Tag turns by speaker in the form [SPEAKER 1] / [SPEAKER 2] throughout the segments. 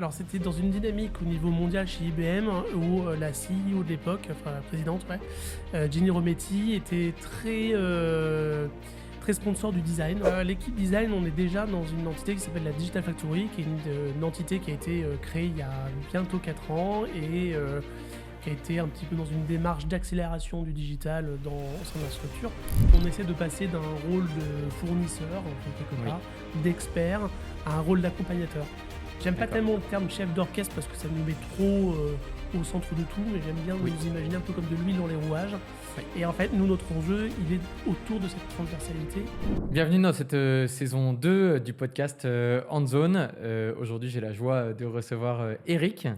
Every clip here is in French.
[SPEAKER 1] alors c'était dans une dynamique au niveau mondial chez IBM où la CEO de l'époque, enfin la présidente, Ginny Rometty, était très sponsor du design. L'équipe design, on est déjà dans une entité qui s'appelle la Digital Factory, qui est une entité qui a été créée il y a bientôt 4 ans et qui a été un petit peu dans une démarche d'accélération du digital au sein de la structure. On essaie de passer d'un rôle de fournisseur, en fait, quelque part, d'expert, à un rôle d'accompagnateur. J'aime pas tellement le terme chef d'orchestre parce que ça nous met trop au centre de tout, mais j'aime bien nous imaginer un peu comme de l'huile dans les rouages. Et en fait, nous, notre enjeu, il est autour de cette transversalité.
[SPEAKER 2] Bienvenue dans cette saison 2 du podcast On Zone. Aujourd'hui, j'ai la joie de recevoir Eric.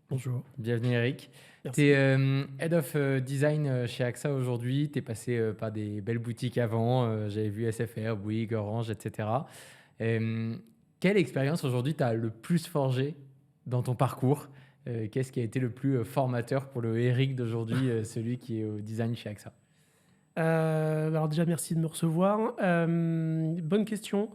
[SPEAKER 1] Bonjour.
[SPEAKER 2] Bienvenue Eric.
[SPEAKER 1] Merci.
[SPEAKER 2] Tu es Head of Design chez AXA aujourd'hui. Tu es passé par des belles boutiques avant. J'avais vu SFR, Bouygues, Orange, etc. Quelle expérience aujourd'hui t'as le plus forgé dans ton parcours? Qu'est-ce qui a été le plus formateur pour le Eric d'aujourd'hui, celui qui est au design chez AXA?
[SPEAKER 1] Alors déjà, merci de me recevoir. Bonne question.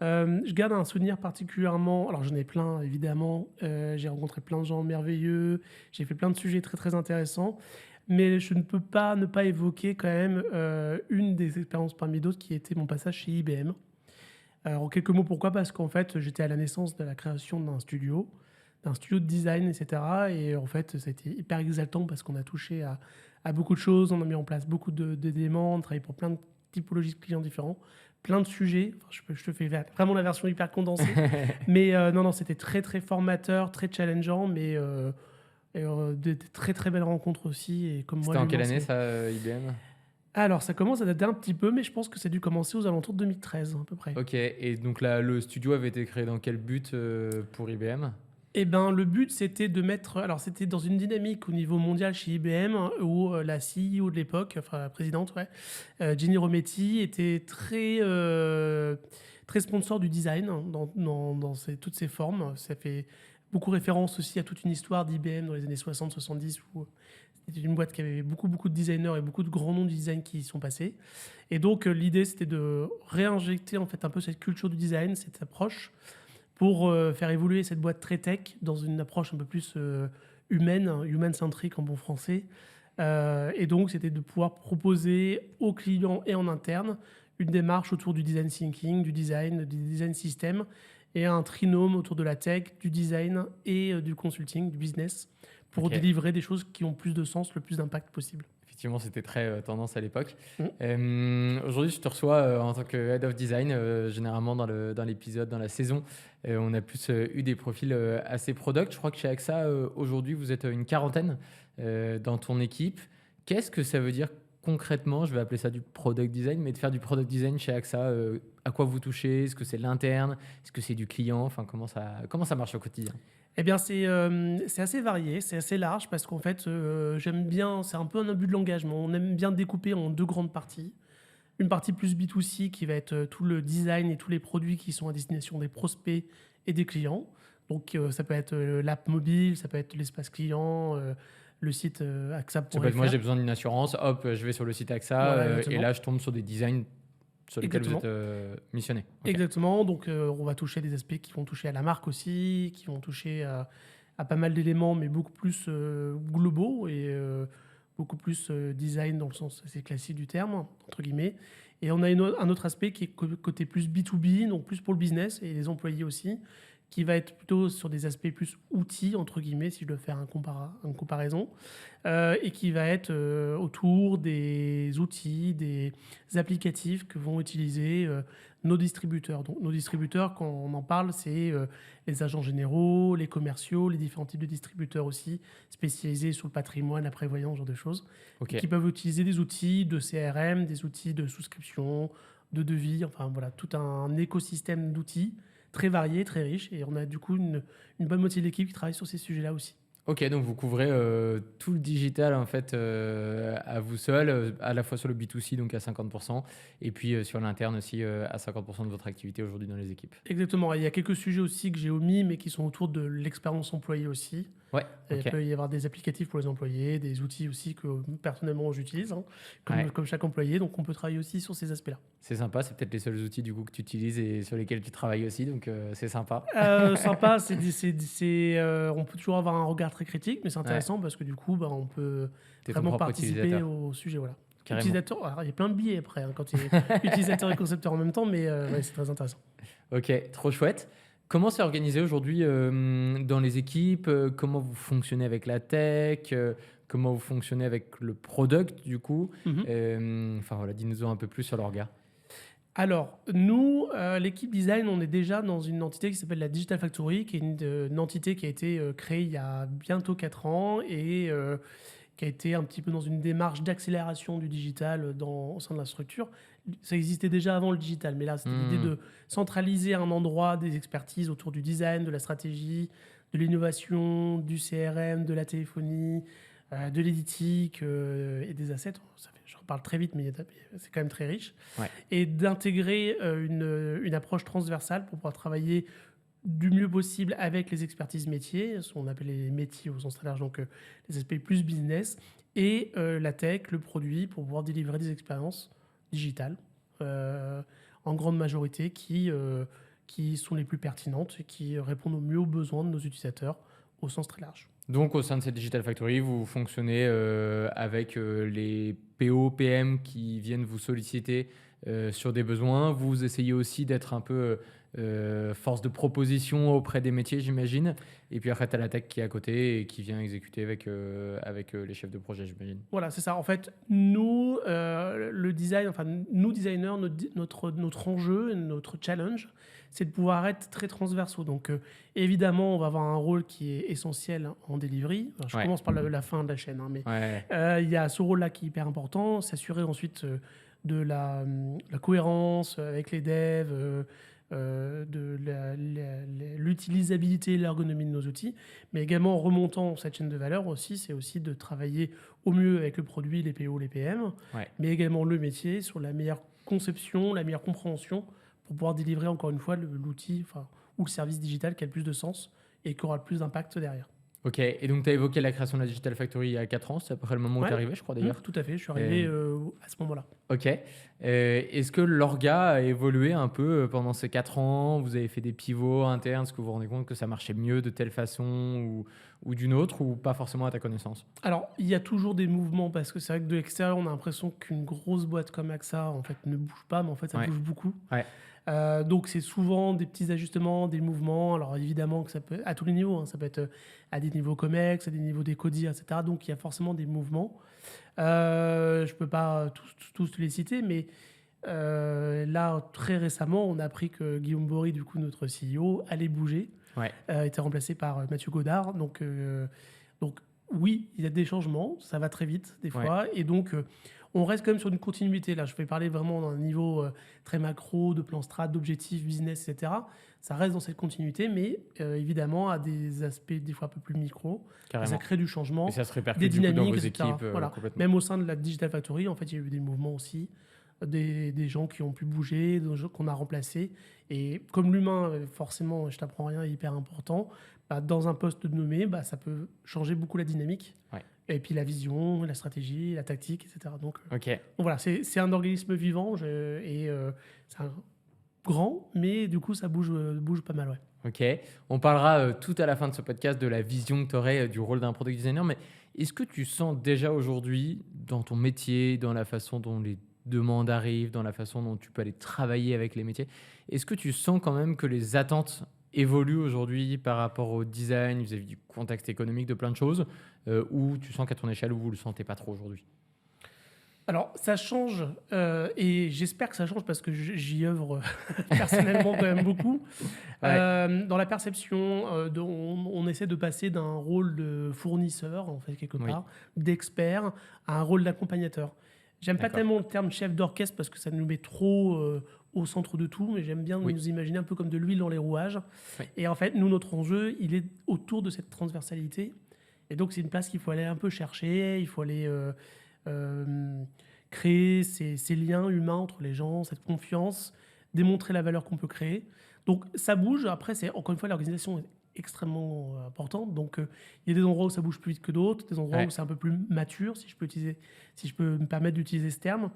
[SPEAKER 1] Je garde un souvenir particulièrement... Alors j'en ai plein, évidemment. J'ai rencontré plein de gens merveilleux. J'ai fait plein de sujets très, très intéressants. Mais je ne peux pas ne pas évoquer quand même une des expériences parmi d'autres qui était mon passage chez IBM. Alors, en quelques mots, pourquoi? Parce qu'en fait, j'étais à la naissance de la création d'un studio de design, etc. Et en fait, ça a été hyper exaltant parce qu'on a touché à beaucoup de choses. On a mis en place beaucoup d'éléments, on travaille pour plein de typologies de clients différents, plein de sujets. Enfin, je te fais vraiment la version hyper condensée. Mais non, c'était très, très formateur, très challengeant, mais des très, très belles rencontres aussi. Et comme
[SPEAKER 2] C'était
[SPEAKER 1] moi,
[SPEAKER 2] en quelle année ça, IBM?
[SPEAKER 1] Alors, ça commence à dater un petit peu, mais je pense que ça a dû commencer aux alentours de 2013, à peu près.
[SPEAKER 2] Ok, et donc là, le studio avait été créé dans quel but pour IBM?
[SPEAKER 1] Eh ben, le but, c'était de mettre... Alors, c'était dans une dynamique au niveau mondial chez IBM où la CEO de l'époque, enfin la présidente, Ginny Rometty, était très sponsor du design dans toutes ses formes. Ça fait beaucoup référence aussi à toute une histoire d'IBM dans les années 60-70 où c'était une boîte qui avait beaucoup, beaucoup de designers et beaucoup de grands noms du design qui y sont passés. Et donc, l'idée, c'était de réinjecter en fait un peu cette culture du design, cette approche, pour faire évoluer cette boîte très tech dans une approche un peu plus humaine, human-centric en bon français. Et donc, c'était de pouvoir proposer aux clients et en interne une démarche autour du design thinking, du design system, et un trinôme autour de la tech, du design et du consulting, du business, pour délivrer des choses qui ont plus de sens, le plus d'impact possible.
[SPEAKER 2] Effectivement, c'était très tendance à l'époque. Aujourd'hui, je te reçois en tant que Head of Design. Généralement, dans l'épisode, dans la saison, on a plus eu des profils assez product. Je crois que chez AXA, aujourd'hui, vous êtes une quarantaine dans ton équipe. Qu'est-ce que ça veut dire concrètement? Je vais appeler ça du product design, mais de faire du product design chez AXA, à quoi vous touchez? Est-ce que c'est l'interne? Est-ce que c'est du client? Enfin, comment ça marche au quotidien?
[SPEAKER 1] Eh bien, c'est assez varié, c'est assez large parce qu'en fait, j'aime bien, c'est un peu un abus de l'engagement. On aime bien découper en deux grandes parties. Une partie plus B2C qui va être tout le design et tous les produits qui sont à destination des prospects et des clients. Donc, ça peut être l'app mobile, ça peut être l'espace client, le site AXA.fr.
[SPEAKER 2] Ça peut être moi, j'ai besoin d'une assurance, hop, je vais sur le site AXA
[SPEAKER 1] Voilà,
[SPEAKER 2] et là, je tombe sur des designs sur lesquels vous êtes missionné. Okay.
[SPEAKER 1] Exactement, donc on va toucher des aspects qui vont toucher à la marque aussi, qui vont toucher à pas mal d'éléments, mais beaucoup plus globaux et beaucoup plus design dans le sens assez classique du terme, entre guillemets. Et on a un autre aspect qui est côté plus B2B, donc plus pour le business et les employés aussi, qui va être plutôt sur des aspects plus outils, entre guillemets, si je dois faire une comparaison, et qui va être autour des outils, des applicatifs que vont utiliser nos distributeurs. Donc nos distributeurs, quand on en parle, c'est les agents généraux, les commerciaux, les différents types de distributeurs aussi, spécialisés sur le patrimoine, la prévoyance, ce genre de choses, qui peuvent utiliser des outils de CRM, des outils de souscription, de devis, enfin voilà, tout un écosystème d'outils très varié, très riche, et on a du coup une bonne moitié de l'équipe qui travaille sur ces sujets-là aussi.
[SPEAKER 2] Ok, donc vous couvrez tout le digital en fait à vous seul, à la fois sur le B2C donc à 50%, et puis sur l'interne aussi à 50% de votre activité aujourd'hui dans les équipes.
[SPEAKER 1] Exactement, et il y a quelques sujets aussi que j'ai omis, mais qui sont autour de l'expérience employée aussi.
[SPEAKER 2] Ouais,
[SPEAKER 1] Il
[SPEAKER 2] ok.
[SPEAKER 1] peut y avoir des applicatifs pour les employés, des outils aussi que personnellement j'utilise, hein,
[SPEAKER 2] Ouais.
[SPEAKER 1] comme chaque employé. Donc on peut travailler aussi sur ces aspects-là.
[SPEAKER 2] C'est sympa, c'est peut-être les seuls outils du coup que tu utilises et sur lesquels tu travailles aussi, donc c'est sympa.
[SPEAKER 1] Sympa, on peut toujours avoir un regard très critique, mais c'est
[SPEAKER 2] Ouais,
[SPEAKER 1] intéressant parce que du coup, bah, on peut
[SPEAKER 2] t'es ton
[SPEAKER 1] vraiment
[SPEAKER 2] propre
[SPEAKER 1] participer
[SPEAKER 2] utilisateur,
[SPEAKER 1] au sujet. Voilà.
[SPEAKER 2] carrément.
[SPEAKER 1] Utilisateur, alors, il y a plein de biais après, hein, quand tu es utilisateur et concepteur en même temps, mais ouais, c'est très intéressant.
[SPEAKER 2] Ok, trop chouette. Comment c'est organisé aujourd'hui dans les équipes? Comment vous fonctionnez avec la tech? Comment vous fonctionnez avec le product du coup?
[SPEAKER 1] Mhm.
[SPEAKER 2] Enfin voilà, dis-nous un peu plus sur l'orga.
[SPEAKER 1] Alors, nous, l'équipe design, on est déjà dans une entité qui s'appelle la Digital Factory, qui est une entité qui a été créée il y a bientôt 4 ans et qui a été un petit peu dans une démarche d'accélération du digital au sein de la structure. Ça existait déjà avant le digital, mais là, c'était l'idée
[SPEAKER 2] Hmm,
[SPEAKER 1] de centraliser à un endroit des expertises autour du design, de la stratégie, de l'innovation, du CRM, de la téléphonie, de l'éditique et des assets. Je reparle très vite, mais c'est quand même très riche.
[SPEAKER 2] ouais.
[SPEAKER 1] Et d'intégrer une approche transversale pour pouvoir travailler du mieux possible avec les expertises métiers, ce qu'on appelle les métiers au sens très large, donc les aspects plus business, et la tech, le produit, pour pouvoir délivrer des expériences digitales, euh, en grande majorité, qui sont les plus pertinentes et qui répondent au mieux aux besoins de nos utilisateurs au sens très large.
[SPEAKER 2] Donc au sein de cette Digital Factory, vous fonctionnez avec les PO, PM qui viennent vous solliciter sur des besoins. Vous essayez aussi d'être un peu force de proposition auprès des métiers, j'imagine. Et puis après, tu as la tech qui est à côté et qui vient exécuter avec les chefs de projet, j'imagine.
[SPEAKER 1] Voilà, c'est ça. En fait, nous, le design, enfin, nous designers, notre enjeu, et notre challenge, c'est de pouvoir être très transversaux. Donc, évidemment, on va avoir un rôle qui est essentiel en delivery. Alors, je
[SPEAKER 2] Ouais,
[SPEAKER 1] commence par la fin de la chaîne, hein, mais
[SPEAKER 2] ouais,
[SPEAKER 1] il y a ce rôle-là qui est hyper important, s'assurer ensuite de la cohérence avec les devs, de l'utilisabilité et l'ergonomie de nos outils, mais également en remontant cette chaîne de valeur aussi, c'est aussi de travailler au mieux avec le produit, les PO, les PM,
[SPEAKER 2] ouais.
[SPEAKER 1] mais également le métier sur la meilleure conception, la meilleure compréhension pour pouvoir délivrer encore une fois l'outil enfin, ou le service digital qui a le plus de sens et qui aura le plus d'impact derrière.
[SPEAKER 2] Ok, et donc tu as évoqué la création de la Digital Factory il y a 4 ans, c'est à peu près le moment où tu es
[SPEAKER 1] Ouais,
[SPEAKER 2] arrivé, je crois d'ailleurs.
[SPEAKER 1] tout à fait, je suis arrivé
[SPEAKER 2] Euh,
[SPEAKER 1] à ce moment-là.
[SPEAKER 2] Ok. Est-ce que l'orga a évolué un peu pendant ces 4 ans? Vous avez fait des pivots internes? Est-ce que vous vous rendez compte que ça marchait mieux de telle façon ou d'une autre ou pas forcément à ta connaissance?
[SPEAKER 1] Alors, il y a toujours des mouvements parce que c'est vrai que de l'extérieur, on a l'impression qu'une grosse boîte comme AXA, en fait, ne bouge pas, mais en fait, ça
[SPEAKER 2] Ouais,
[SPEAKER 1] bouge beaucoup.
[SPEAKER 2] ouais,
[SPEAKER 1] Donc, c'est souvent des petits ajustements, des mouvements. Alors, évidemment, que ça peut à tous les niveaux, hein. Ça peut être à des niveaux COMEX, à des niveaux des CODIR, etc. Donc, il y a forcément des mouvements. Je ne peux pas tous les citer, mais là, très récemment, on a appris que Guillaume Bory, du coup, notre CEO, allait bouger,
[SPEAKER 2] ouais.
[SPEAKER 1] était remplacé par Mathieu Godard. Donc, oui, il y a des changements, ça va très vite des
[SPEAKER 2] Ouais.
[SPEAKER 1] fois, et donc on reste quand même sur une continuité. Là, je vais parler vraiment d'un niveau très macro, de plan strat, d'objectifs, business, etc. Ça reste dans cette continuité, mais évidemment à des aspects des fois un peu plus micro, et ça
[SPEAKER 2] Carrément.
[SPEAKER 1] crée du
[SPEAKER 2] Et
[SPEAKER 1] changement,
[SPEAKER 2] ça se
[SPEAKER 1] des
[SPEAKER 2] répercute du coup dans
[SPEAKER 1] dynamiques,
[SPEAKER 2] vos
[SPEAKER 1] etc.
[SPEAKER 2] équipes
[SPEAKER 1] Voilà.
[SPEAKER 2] complètement.
[SPEAKER 1] Même au sein de la Digital Factory, en fait, il y a eu des mouvements aussi, des gens qui ont pu bouger, des gens qu'on a remplacés. Et comme l'humain, forcément, je t'apprends rien, est hyper important, bah, dans un poste nommé, bah, ça peut changer beaucoup la dynamique.
[SPEAKER 2] Ouais.
[SPEAKER 1] Et puis la vision, la stratégie, la tactique, etc.
[SPEAKER 2] Ok.
[SPEAKER 1] Donc voilà, c'est un organisme vivant c'est un grand, mais du coup, ça bouge pas mal. Ouais.
[SPEAKER 2] Ok. On parlera tout à la fin de ce podcast de la vision que tu aurais du rôle d'un product designer, mais est-ce que tu sens déjà aujourd'hui dans ton métier, dans la façon dont les demandes arrivent, dans la façon dont tu peux aller travailler avec les métiers, est-ce que tu sens quand même que les attentes évoluent aujourd'hui par rapport au design, vis-à-vis du contexte économique, de plein de choses, ou tu sens qu'à ton échelle, vous ne le sentez pas trop aujourd'hui?
[SPEAKER 1] Alors, ça change, et j'espère que ça change parce que j'y œuvre personnellement quand même beaucoup.
[SPEAKER 2] Ouais,
[SPEAKER 1] Dans la perception, on essaie de passer d'un rôle de fournisseur, en fait, quelque
[SPEAKER 2] oui,
[SPEAKER 1] part, d'expert, à un rôle d'accompagnateur. J'aime pas
[SPEAKER 2] d'accord.
[SPEAKER 1] tellement le terme chef d'orchestre parce que ça nous met trop au centre de tout, mais j'aime bien
[SPEAKER 2] Oui,
[SPEAKER 1] nous imaginer un peu comme de l'huile dans les rouages.
[SPEAKER 2] oui,
[SPEAKER 1] Et en fait, nous, notre enjeu, il est autour de cette transversalité. Et donc, c'est une place qu'il faut aller un peu chercher, il faut aller créer ces liens humains entre les gens, cette confiance, démontrer la valeur qu'on peut créer. Donc, ça bouge. Après, c'est encore une fois, l'organisation est extrêmement importante. Donc, il y a des endroits où ça bouge plus vite que d'autres, des endroits
[SPEAKER 2] Ouais.
[SPEAKER 1] où c'est un peu plus mature, si je peux me permettre d'utiliser ce terme.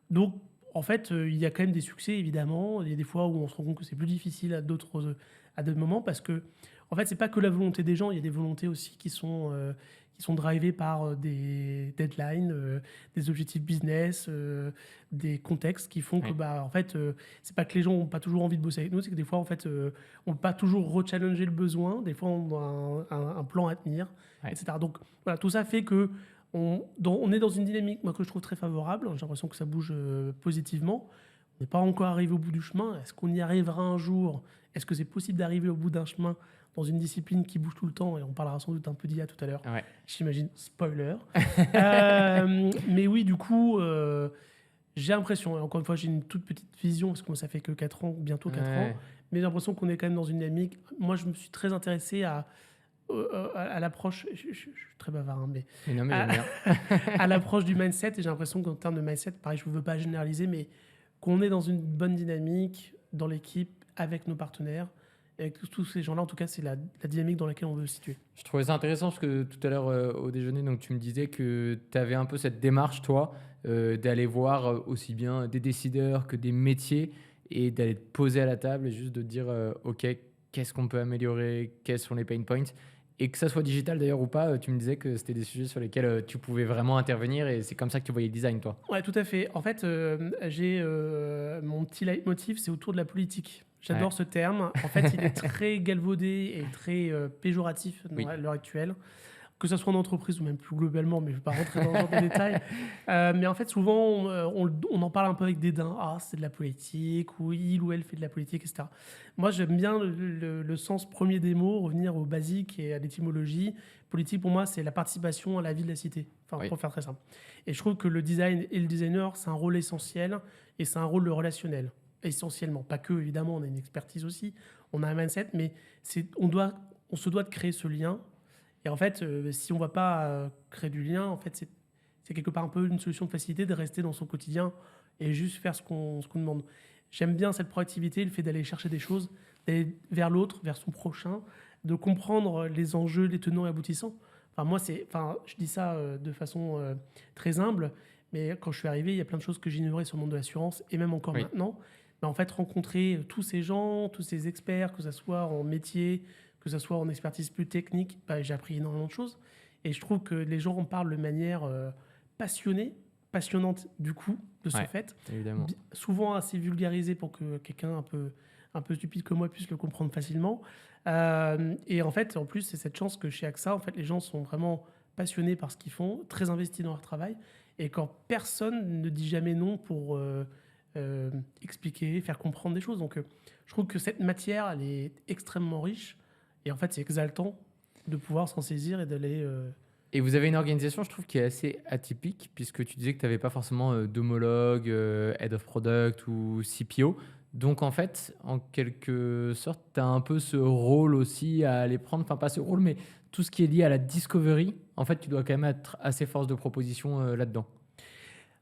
[SPEAKER 1] Donc, en fait, il y a quand même des succès, évidemment. Il y a des fois où on se rend compte que c'est plus difficile à d'autres moments parce que, en fait, c'est pas que la volonté des gens, il y a des volontés aussi qui sont drivées par des deadlines, des objectifs business, des contextes qui font que,
[SPEAKER 2] Ouais.
[SPEAKER 1] bah, en fait, c'est pas que les gens ont pas toujours envie de bosser avec nous, c'est que des fois, en fait, on peut pas toujours rechallenger le besoin. Des fois, on a un plan à tenir,
[SPEAKER 2] Ouais.
[SPEAKER 1] etc. Donc, voilà, tout ça fait que on est dans une dynamique, moi, que je trouve très favorable. J'ai l'impression que ça bouge positivement. On n'est pas encore arrivé au bout du chemin. Est-ce qu'on y arrivera un jour? Est-ce que c'est possible d'arriver au bout d'un chemin dans une discipline qui bouge tout le temps? Et on parlera sans doute un peu d'IA tout à l'heure.
[SPEAKER 2] Ouais.
[SPEAKER 1] J'imagine, spoiler. Mais oui, du coup, j'ai l'impression, et encore une fois, j'ai une toute petite vision, parce que moi, ça fait que 4 ans, bientôt 4 ans,
[SPEAKER 2] Ouais.
[SPEAKER 1] mais j'ai l'impression qu'on est quand même dans une dynamique. Moi, je me suis très intéressé à l'approche, je suis très bavard, hein, mais
[SPEAKER 2] Mais non, mais
[SPEAKER 1] à,
[SPEAKER 2] j'aime bien.
[SPEAKER 1] à l'approche du mindset, et j'ai l'impression qu'en termes de mindset, pareil, je ne veux pas généraliser, mais qu'on est dans une bonne dynamique dans l'équipe, avec nos partenaires, et avec tous ces gens-là, en tout cas, c'est la dynamique dans laquelle on veut se situer.
[SPEAKER 2] Je trouvais ça intéressant parce que tout à l'heure au déjeuner, donc tu me disais que tu avais un peu cette démarche, toi, d'aller voir aussi bien des décideurs que des métiers et d'aller te poser à la table et juste de te dire, OK, qu'est-ce qu'on peut améliorer, quels sont les pain points. Et que ça soit digital d'ailleurs ou pas, tu me disais que c'était des sujets sur lesquels tu pouvais vraiment intervenir et c'est comme ça que tu voyais le design, toi.
[SPEAKER 1] Ouais, tout à fait. En fait, j'ai mon petit leitmotiv, c'est autour de la politique.
[SPEAKER 2] Ouais.
[SPEAKER 1] J'adore ce terme. En fait, il est très galvaudé et très péjoratif
[SPEAKER 2] Oui.
[SPEAKER 1] à l'heure actuelle, que ce soit en entreprise ou même plus globalement, mais je ne vais pas rentrer dans ce genre de détails. Mais en fait, souvent, on en parle un peu avec dédain. Ah, c'est de la politique, ou il ou elle fait de la politique, etc. Moi, j'aime bien le sens premier des mots, revenir au basique et à l'étymologie. Politique, pour moi, c'est la participation à la vie de la cité, enfin,
[SPEAKER 2] Oui.
[SPEAKER 1] pour faire très simple. Et je trouve que le design et le designer, c'est un rôle essentiel, et c'est un rôle relationnel, essentiellement. Pas que, évidemment, on a une expertise aussi, on a un mindset, mais on se doit de créer ce lien. Et en fait, si on ne va pas créer du lien, en fait, c'est quelque part un peu une solution de facilité de rester dans son quotidien et juste faire ce qu'on demande. J'aime bien cette proactivité, le fait d'aller chercher des choses, d'aller vers l'autre, vers son prochain, de comprendre les enjeux, les tenants et aboutissants. Enfin, moi, je dis ça de façon très humble, mais quand je suis arrivé, il y a plein de choses que j'ignorais sur le monde de l'assurance, et même encore
[SPEAKER 2] Oui.
[SPEAKER 1] maintenant. Mais en fait, rencontrer tous ces gens, tous ces experts, que ce soit en métier, que ce soit en expertise plus technique, bah, j'ai appris énormément de choses. Et je trouve que les gens en parlent de manière passionnante du coup, de ce
[SPEAKER 2] Ouais,
[SPEAKER 1] fait.
[SPEAKER 2] évidemment.
[SPEAKER 1] Souvent assez vulgarisé pour que quelqu'un un peu stupide comme moi puisse le comprendre facilement. Et en fait, en plus, c'est cette chance que chez AXA, en fait, les gens sont vraiment passionnés par ce qu'ils font, très investis dans leur travail. Et quand personne ne dit jamais non pour expliquer, faire comprendre des choses. Donc, je trouve que cette matière, elle est extrêmement riche. Et en fait, c'est exaltant de pouvoir s'en saisir et d'aller.
[SPEAKER 2] Et vous avez une organisation, je trouve, qui est assez atypique, puisque tu disais que tu n'avais pas forcément d'homologue, head of product ou CPO. Donc, en fait, en quelque sorte, tu as un peu ce rôle aussi à aller prendre. Enfin, pas ce rôle, mais tout ce qui est lié à la discovery. En fait, tu dois quand même être assez force de proposition là-dedans.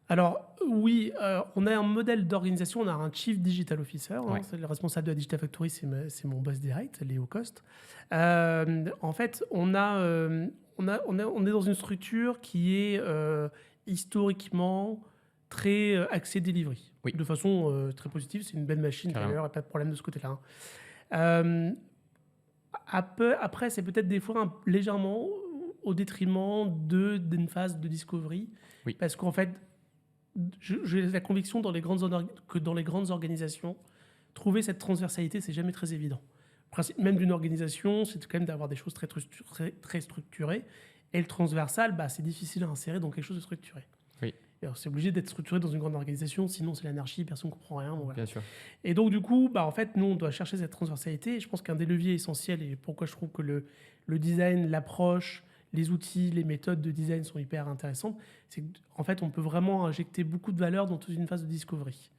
[SPEAKER 1] Alors, oui, on a un modèle d'organisation, on a un Chief Digital Officer, hein,
[SPEAKER 2] Ouais.
[SPEAKER 1] c'est le responsable de la Digital Factory, c'est mon boss direct, Léo Coste. En fait, on est dans une structure qui est historiquement très axée delivery.
[SPEAKER 2] Oui.
[SPEAKER 1] De façon très positive, c'est une belle machine
[SPEAKER 2] Carrément.
[SPEAKER 1] d'ailleurs, pas de problème de ce côté-là. Hein. Après, c'est peut-être des fois légèrement au détriment d'une phase de discovery,
[SPEAKER 2] Oui.
[SPEAKER 1] parce qu'en fait, j'ai la conviction que dans les grandes organisations, trouver cette transversalité, c'est jamais très évident. Le principe même d'une organisation, c'est quand même d'avoir des choses très structurées. Et le transversal, bah, c'est difficile à insérer dans quelque chose de structuré.
[SPEAKER 2] Oui.
[SPEAKER 1] Et alors, c'est obligé d'être structuré dans une grande organisation, sinon c'est l'anarchie, personne ne comprend rien. Donc voilà.
[SPEAKER 2] Bien sûr.
[SPEAKER 1] Et donc, du coup, bah, en fait, nous, on doit chercher cette transversalité. Et je pense qu'un des leviers essentiels, et pourquoi je trouve que le design, l'approche, les outils, les méthodes de design sont hyper intéressantes, c'est qu'en fait, on peut vraiment injecter beaucoup de valeur dans toute une phase de discovery.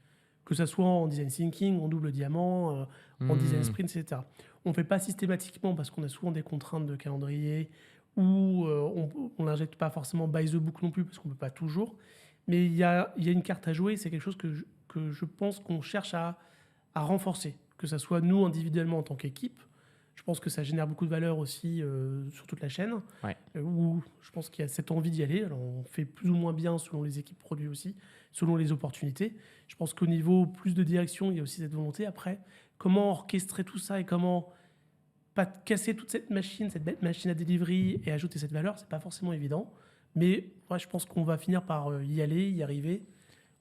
[SPEAKER 1] Que ce soit en design thinking, en double diamant, en design sprint, etc. On ne fait pas systématiquement parce qu'on a souvent des contraintes de calendrier ou on n'injecte pas forcément by the book non plus parce qu'on ne peut pas toujours. Mais il y a une carte à jouer, c'est quelque chose que je pense qu'on cherche à renforcer. Que ce soit nous individuellement en tant qu'équipe, Je pense que ça génère beaucoup de valeur aussi sur toute la chaîne,
[SPEAKER 2] Ouais.
[SPEAKER 1] où je pense qu'il y a cette envie d'y aller. Alors, on fait plus ou moins bien selon les équipes produits aussi, selon les opportunités. Je pense qu'au niveau plus de direction, il y a aussi cette volonté. Après, comment orchestrer tout ça et comment pas casser toute cette belle machine à delivery et ajouter cette valeur, c'est pas forcément évident. Mais ouais, je pense qu'on va finir par y aller, y arriver.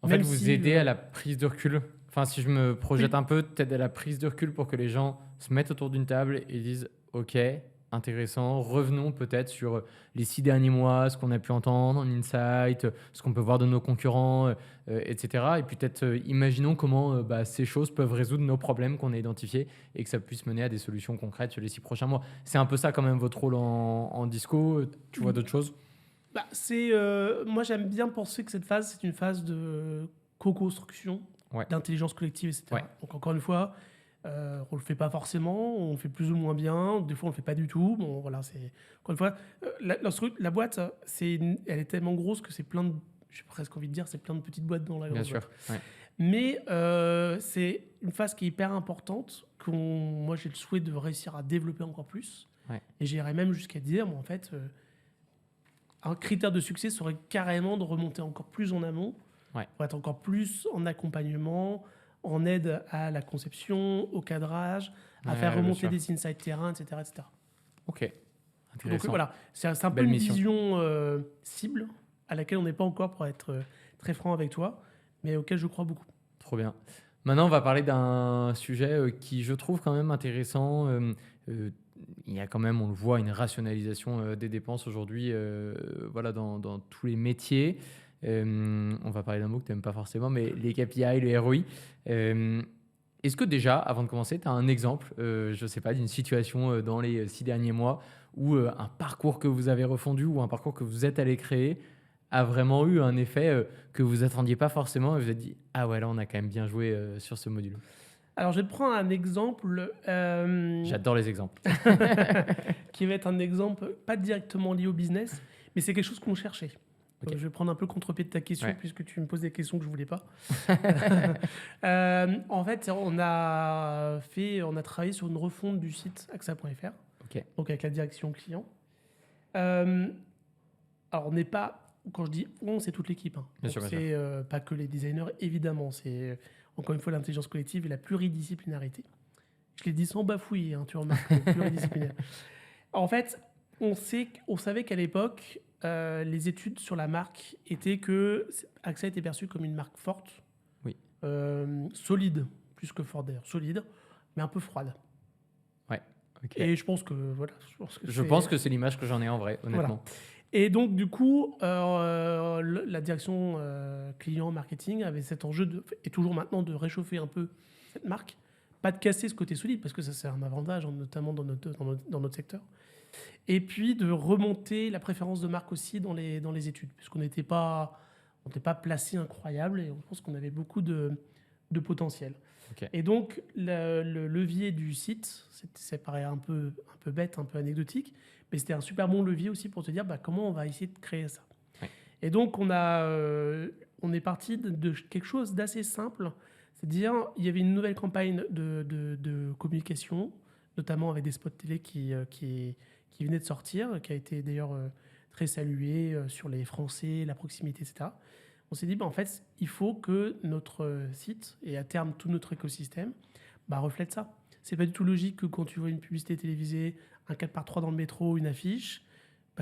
[SPEAKER 2] En fait,
[SPEAKER 1] Même
[SPEAKER 2] vous
[SPEAKER 1] si,
[SPEAKER 2] aidez à la prise de recul. Enfin, si je me projette
[SPEAKER 1] oui.
[SPEAKER 2] un peu, t'aides à la prise de recul pour que les gens se mettent autour d'une table et disent OK, intéressant, revenons peut-être sur les 6 derniers mois, ce qu'on a pu entendre en insight, ce qu'on peut voir de nos concurrents, etc. Et puis peut-être imaginons comment ces choses peuvent résoudre nos problèmes qu'on a identifiés et que ça puisse mener à des solutions concrètes sur les 6 prochains mois. C'est un peu ça quand même votre rôle en disco. Tu vois d'autres choses?
[SPEAKER 1] Bah, moi, j'aime bien penser que cette phase, c'est une phase de co-construction,
[SPEAKER 2] Ouais.
[SPEAKER 1] d'intelligence collective, etc.
[SPEAKER 2] Ouais.
[SPEAKER 1] Donc, encore une fois, on ne le fait pas forcément, on le fait plus ou moins bien, des fois, on ne le fait pas du tout. Bon, voilà, encore une fois, la boîte, elle est tellement grosse que c'est plein de. J'ai presque envie de dire, c'est plein de petites boîtes dans la
[SPEAKER 2] Bien
[SPEAKER 1] grande
[SPEAKER 2] sûr.
[SPEAKER 1] boîte.
[SPEAKER 2] Ouais.
[SPEAKER 1] Mais c'est une phase qui est hyper importante, moi, j'ai le souhait de réussir à développer encore plus.
[SPEAKER 2] Ouais.
[SPEAKER 1] Et j'irais même jusqu'à dire, en fait. Un critère de succès serait carrément de remonter encore plus en amont,
[SPEAKER 2] Ouais.
[SPEAKER 1] pour être encore plus en accompagnement, en aide à la conception, au cadrage, à
[SPEAKER 2] Ouais,
[SPEAKER 1] faire
[SPEAKER 2] bien
[SPEAKER 1] remonter
[SPEAKER 2] sûr.
[SPEAKER 1] des insights terrain, etc. etc.
[SPEAKER 2] Ok.
[SPEAKER 1] Donc
[SPEAKER 2] Intéressant.
[SPEAKER 1] voilà, c'est un peu
[SPEAKER 2] Belle
[SPEAKER 1] une
[SPEAKER 2] mission.
[SPEAKER 1] vision cible à laquelle on n'est pas encore, pour être très franc avec toi, mais auquel je crois beaucoup.
[SPEAKER 2] Trop bien. Maintenant, on va parler d'un sujet qui, je trouve, quand même intéressant. Il y a quand même, on le voit, une rationalisation des dépenses aujourd'hui voilà, dans tous les métiers. On va parler d'un mot que tu n'aimes pas forcément, mais les KPI, le ROI. Est-ce que déjà, avant de commencer, tu as un exemple, je ne sais pas, d'une situation dans les 6 derniers mois où un parcours que vous avez refondu ou un parcours que vous êtes allé créer a vraiment eu un effet que vous attendiez pas forcément et vous avez dit « Ah ouais, là, on a quand même bien joué sur ce module. »
[SPEAKER 1] Alors je vais te prendre un exemple
[SPEAKER 2] J'adore les exemples.
[SPEAKER 1] qui va être un exemple pas directement lié au business, mais c'est quelque chose qu'on cherchait.
[SPEAKER 2] Ok.
[SPEAKER 1] Je vais prendre un peu le contre-pied de ta question,
[SPEAKER 2] Ouais.
[SPEAKER 1] puisque tu me poses des questions que je voulais pas. En fait, on a travaillé sur une refonte du site axa.fr,
[SPEAKER 2] Ok.
[SPEAKER 1] donc avec la direction client. Alors, on n'est pas, quand je dis on, c'est toute l'équipe. Hein.
[SPEAKER 2] Bien
[SPEAKER 1] Donc,
[SPEAKER 2] sûr, bien
[SPEAKER 1] c'est pas que les designers, évidemment. C'est encore une fois l'intelligence collective et la pluridisciplinarité. Je l'ai dit sans bafouiller, hein, tu remarques, pluridisciplinaire. En fait, on savait qu'à l'époque, les études sur la marque étaient que AXA était perçu comme une marque forte,
[SPEAKER 2] Oui.
[SPEAKER 1] solide, plus que forte d'ailleurs, solide, mais un peu froide.
[SPEAKER 2] Ouais. Ok.
[SPEAKER 1] Et je pense que voilà,
[SPEAKER 2] Je pense que c'est l'image que j'en ai en vrai, honnêtement.
[SPEAKER 1] Voilà. Et donc du coup, la direction client marketing avait cet enjeu et toujours maintenant de réchauffer un peu cette marque, pas de casser ce côté solide parce que ça c'est un avantage, hein, notamment dans notre secteur. Et puis de remonter la préférence de marque aussi dans les études, puisqu'on n'était pas placé incroyable et on pense qu'on avait beaucoup de potentiel.
[SPEAKER 2] Ok.
[SPEAKER 1] Et donc, le levier du site, ça paraît un peu bête, un peu anecdotique, mais c'était un super bon levier aussi pour te dire comment on va essayer de créer ça.
[SPEAKER 2] Ouais.
[SPEAKER 1] Et donc, on est parti de quelque chose d'assez simple, c'est-à-dire il y avait une nouvelle campagne de communication, notamment avec des spots télé qui venaient de sortir, qui a été d'ailleurs très saluée sur les Français, la proximité, etc. On s'est dit, en fait, il faut que notre site et à terme tout notre écosystème reflète ça. C'est pas du tout logique que quand tu vois une publicité télévisée, un 4x3 dans le métro, une affiche,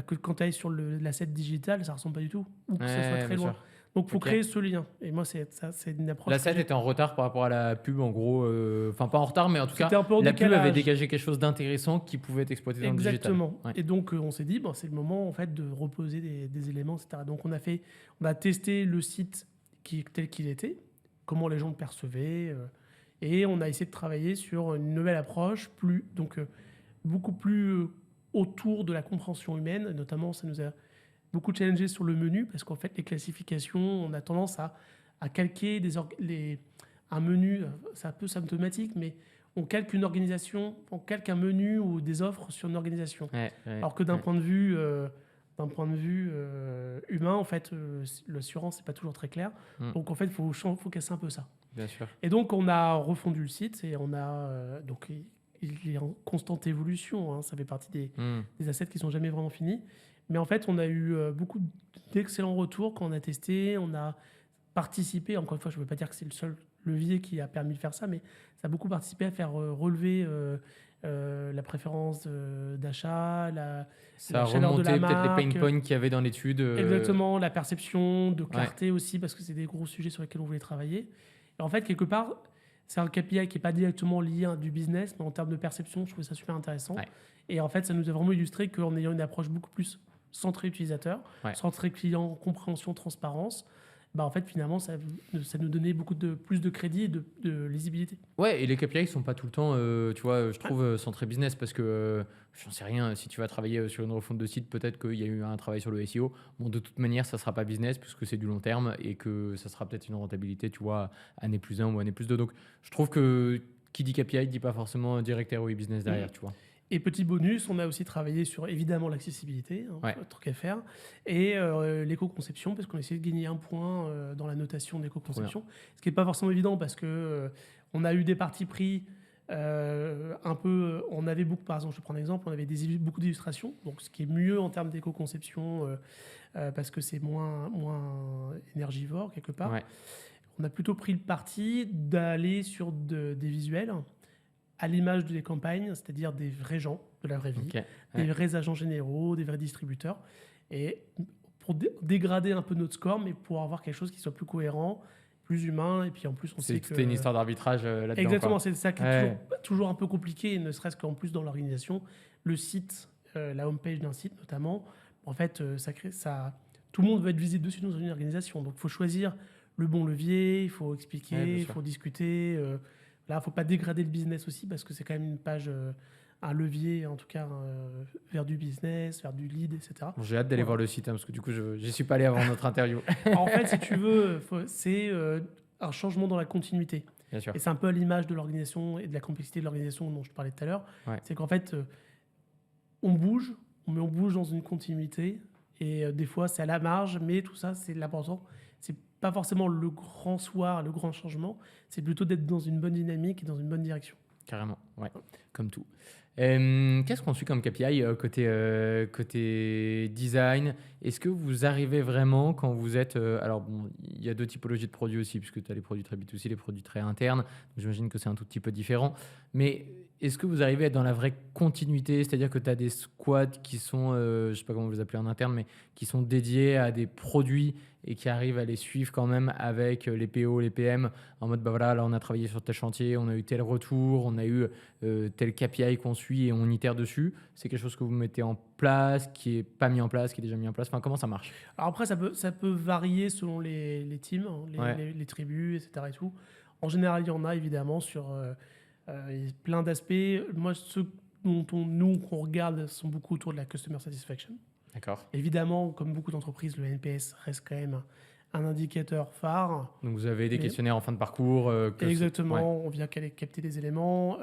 [SPEAKER 1] que quand tu ailles sur l'asset digital, ça ressemble pas du tout, ou que ça soit très loin. Donc, il faut créer ce lien. Et moi, c'est une approche.
[SPEAKER 2] L'asset était en retard par rapport à la pub, en gros. Enfin, pas en retard, mais en tout cas, la pub avait dégagé quelque chose d'intéressant qui pouvait être exploité dans le digital.
[SPEAKER 1] Exactement. Ouais. Et donc, on s'est dit, c'est le moment en fait de reposer des éléments, etc. Donc, on a testé le site tel qu'il était, comment les gens le percevaient, et on a essayé de travailler sur une nouvelle approche, beaucoup plus autour de la compréhension humaine. Notamment, ça nous a beaucoup challengé sur le menu, parce qu'en fait, les classifications, on a tendance à calquer un menu, c'est un peu symptomatique, mais on calque une organisation, on calque un menu ou des offres sur une organisation. Alors que d'un point de vue humain, en fait, l'assurance, c'est pas toujours très clair. Donc, en fait, il faut casser un peu ça.
[SPEAKER 2] Bien sûr.
[SPEAKER 1] Et donc, on a refondu le site et on a il est en constante évolution, hein. Ça fait partie
[SPEAKER 2] Hmm.
[SPEAKER 1] des assets qui sont jamais vraiment finis. Mais en fait, on a eu beaucoup d'excellents retours quand on a testé. On a participé, encore une fois, je ne veux pas dire que c'est le seul levier qui a permis de faire ça, mais ça a beaucoup participé à faire relever la préférence d'achat,
[SPEAKER 2] Ça a
[SPEAKER 1] la chaleur de la
[SPEAKER 2] remonté peut-être les pain
[SPEAKER 1] marque,
[SPEAKER 2] points qu'il y avait dans l'étude.
[SPEAKER 1] exactement, la perception de
[SPEAKER 2] Ouais.
[SPEAKER 1] clarté aussi, parce que c'est des gros sujets sur lesquels on voulait travailler. Et en fait, quelque part, c'est un KPI qui n'est pas directement lié à du business, mais en termes de perception, je trouvais ça super intéressant.
[SPEAKER 2] Ouais.
[SPEAKER 1] Et en fait, ça nous a vraiment illustré qu'en ayant une approche beaucoup plus centrée utilisateur,
[SPEAKER 2] Ouais.
[SPEAKER 1] centrée client, compréhension, transparence, bah en fait, finalement, ça nous donnait plus de crédit et de lisibilité.
[SPEAKER 2] Ouais, et les KPI sont pas tout le temps, tu vois, je trouve, centrés business parce que, j'en sais rien, si tu vas travailler sur une refonte de site, peut-être qu'il y a eu un travail sur le SEO. Bon, de toute manière, ça sera pas business puisque c'est du long terme et que ça sera peut-être une rentabilité, tu vois, année plus 1 ou année plus 2. Donc, je trouve que qui dit KPI dit pas forcément direct ROI business derrière, tu vois.
[SPEAKER 1] Et petit bonus, on a aussi travaillé sur évidemment l'accessibilité, hein,
[SPEAKER 2] Ouais.
[SPEAKER 1] truc à faire, et l'éco-conception, parce qu'on a essayé de gagner un point dans la notation d'éco-conception, ce qui n'est pas forcément évident parce que on a eu des partis pris un peu. On avait beaucoup, par exemple, je prends un exemple, on avait beaucoup d'illustrations, donc ce qui est mieux en termes d'éco-conception parce que c'est moins énergivore quelque part.
[SPEAKER 2] Ouais.
[SPEAKER 1] On a plutôt pris le parti d'aller sur des visuels à l'image des campagnes, c'est-à-dire des vrais gens de la vraie vie,
[SPEAKER 2] Ok.
[SPEAKER 1] des
[SPEAKER 2] Ouais.
[SPEAKER 1] vrais agents généraux, des vrais distributeurs, et pour dégrader un peu notre score, mais pour avoir quelque chose qui soit plus cohérent, plus humain, et puis en plus on sait que...
[SPEAKER 2] C'était une histoire d'arbitrage là-dedans,
[SPEAKER 1] Exactement,
[SPEAKER 2] quoi.
[SPEAKER 1] c'est ça qui est
[SPEAKER 2] Ouais.
[SPEAKER 1] toujours un peu compliqué, ne serait-ce qu'en plus dans l'organisation, le site, la homepage d'un site notamment, en fait, tout le monde veut être visible dessus dans une organisation, donc il faut choisir le bon levier, il faut
[SPEAKER 2] Ouais,
[SPEAKER 1] expliquer,
[SPEAKER 2] bien
[SPEAKER 1] il
[SPEAKER 2] sûr.
[SPEAKER 1] faut discuter. Là, il ne faut pas dégrader le business aussi parce que c'est quand même une page, un levier en tout cas vers du business, vers du lead, etc.
[SPEAKER 2] Bon, j'ai hâte d'aller
[SPEAKER 1] Voilà.
[SPEAKER 2] voir le site hein, parce que du coup, j'y suis pas allé avant notre interview.
[SPEAKER 1] En fait, si tu veux, c'est un changement dans la continuité.
[SPEAKER 2] Bien sûr.
[SPEAKER 1] Et c'est un peu à l'image de l'organisation et de la complexité de l'organisation dont je te parlais tout à l'heure.
[SPEAKER 2] Ouais.
[SPEAKER 1] C'est qu'en fait, on bouge, mais on bouge dans une continuité. Et des fois, c'est à la marge, mais tout ça, c'est l'important. C'est pas forcément le grand soir, le grand changement. C'est plutôt d'être dans une bonne dynamique et dans une bonne direction.
[SPEAKER 2] Carrément, ouais, comme tout. Qu'est-ce qu'on suit comme KPI côté design? Est-ce que vous arrivez vraiment quand vous êtes... alors bon, il y a deux typologies de produits aussi, puisque tu as les produits très B2C, les produits très internes. Donc, j'imagine que c'est un tout petit peu différent. Mais est-ce que vous arrivez à être dans la vraie continuité? C'est-à-dire que tu as des squads qui sont, je ne sais pas comment vous les appelez en interne, mais qui sont dédiés à des produits et qui arrivent à les suivre quand même avec les PO, les PM, en mode, bah voilà, là on a travaillé sur tel chantier, on a eu tel retour, on a eu tel KPI qu'on suit et on itère dessus. C'est quelque chose que vous mettez en place, qui n'est pas mis en place, qui est déjà mis en place. Enfin, comment ça marche?
[SPEAKER 1] Alors après, ça peut varier selon les teams, hein,
[SPEAKER 2] Ouais.
[SPEAKER 1] les tribus, etc. Et tout. En général, il y en a évidemment sur plein d'aspects. Moi, ceux qu'on regarde sont beaucoup autour de la customer satisfaction.
[SPEAKER 2] D'accord.
[SPEAKER 1] Évidemment, comme beaucoup d'entreprises, le NPS reste quand même un indicateur phare.
[SPEAKER 2] Donc vous avez des
[SPEAKER 1] Mais-
[SPEAKER 2] questionnaires en fin de parcours.
[SPEAKER 1] Exactement,
[SPEAKER 2] Ouais.
[SPEAKER 1] on vient capter des éléments.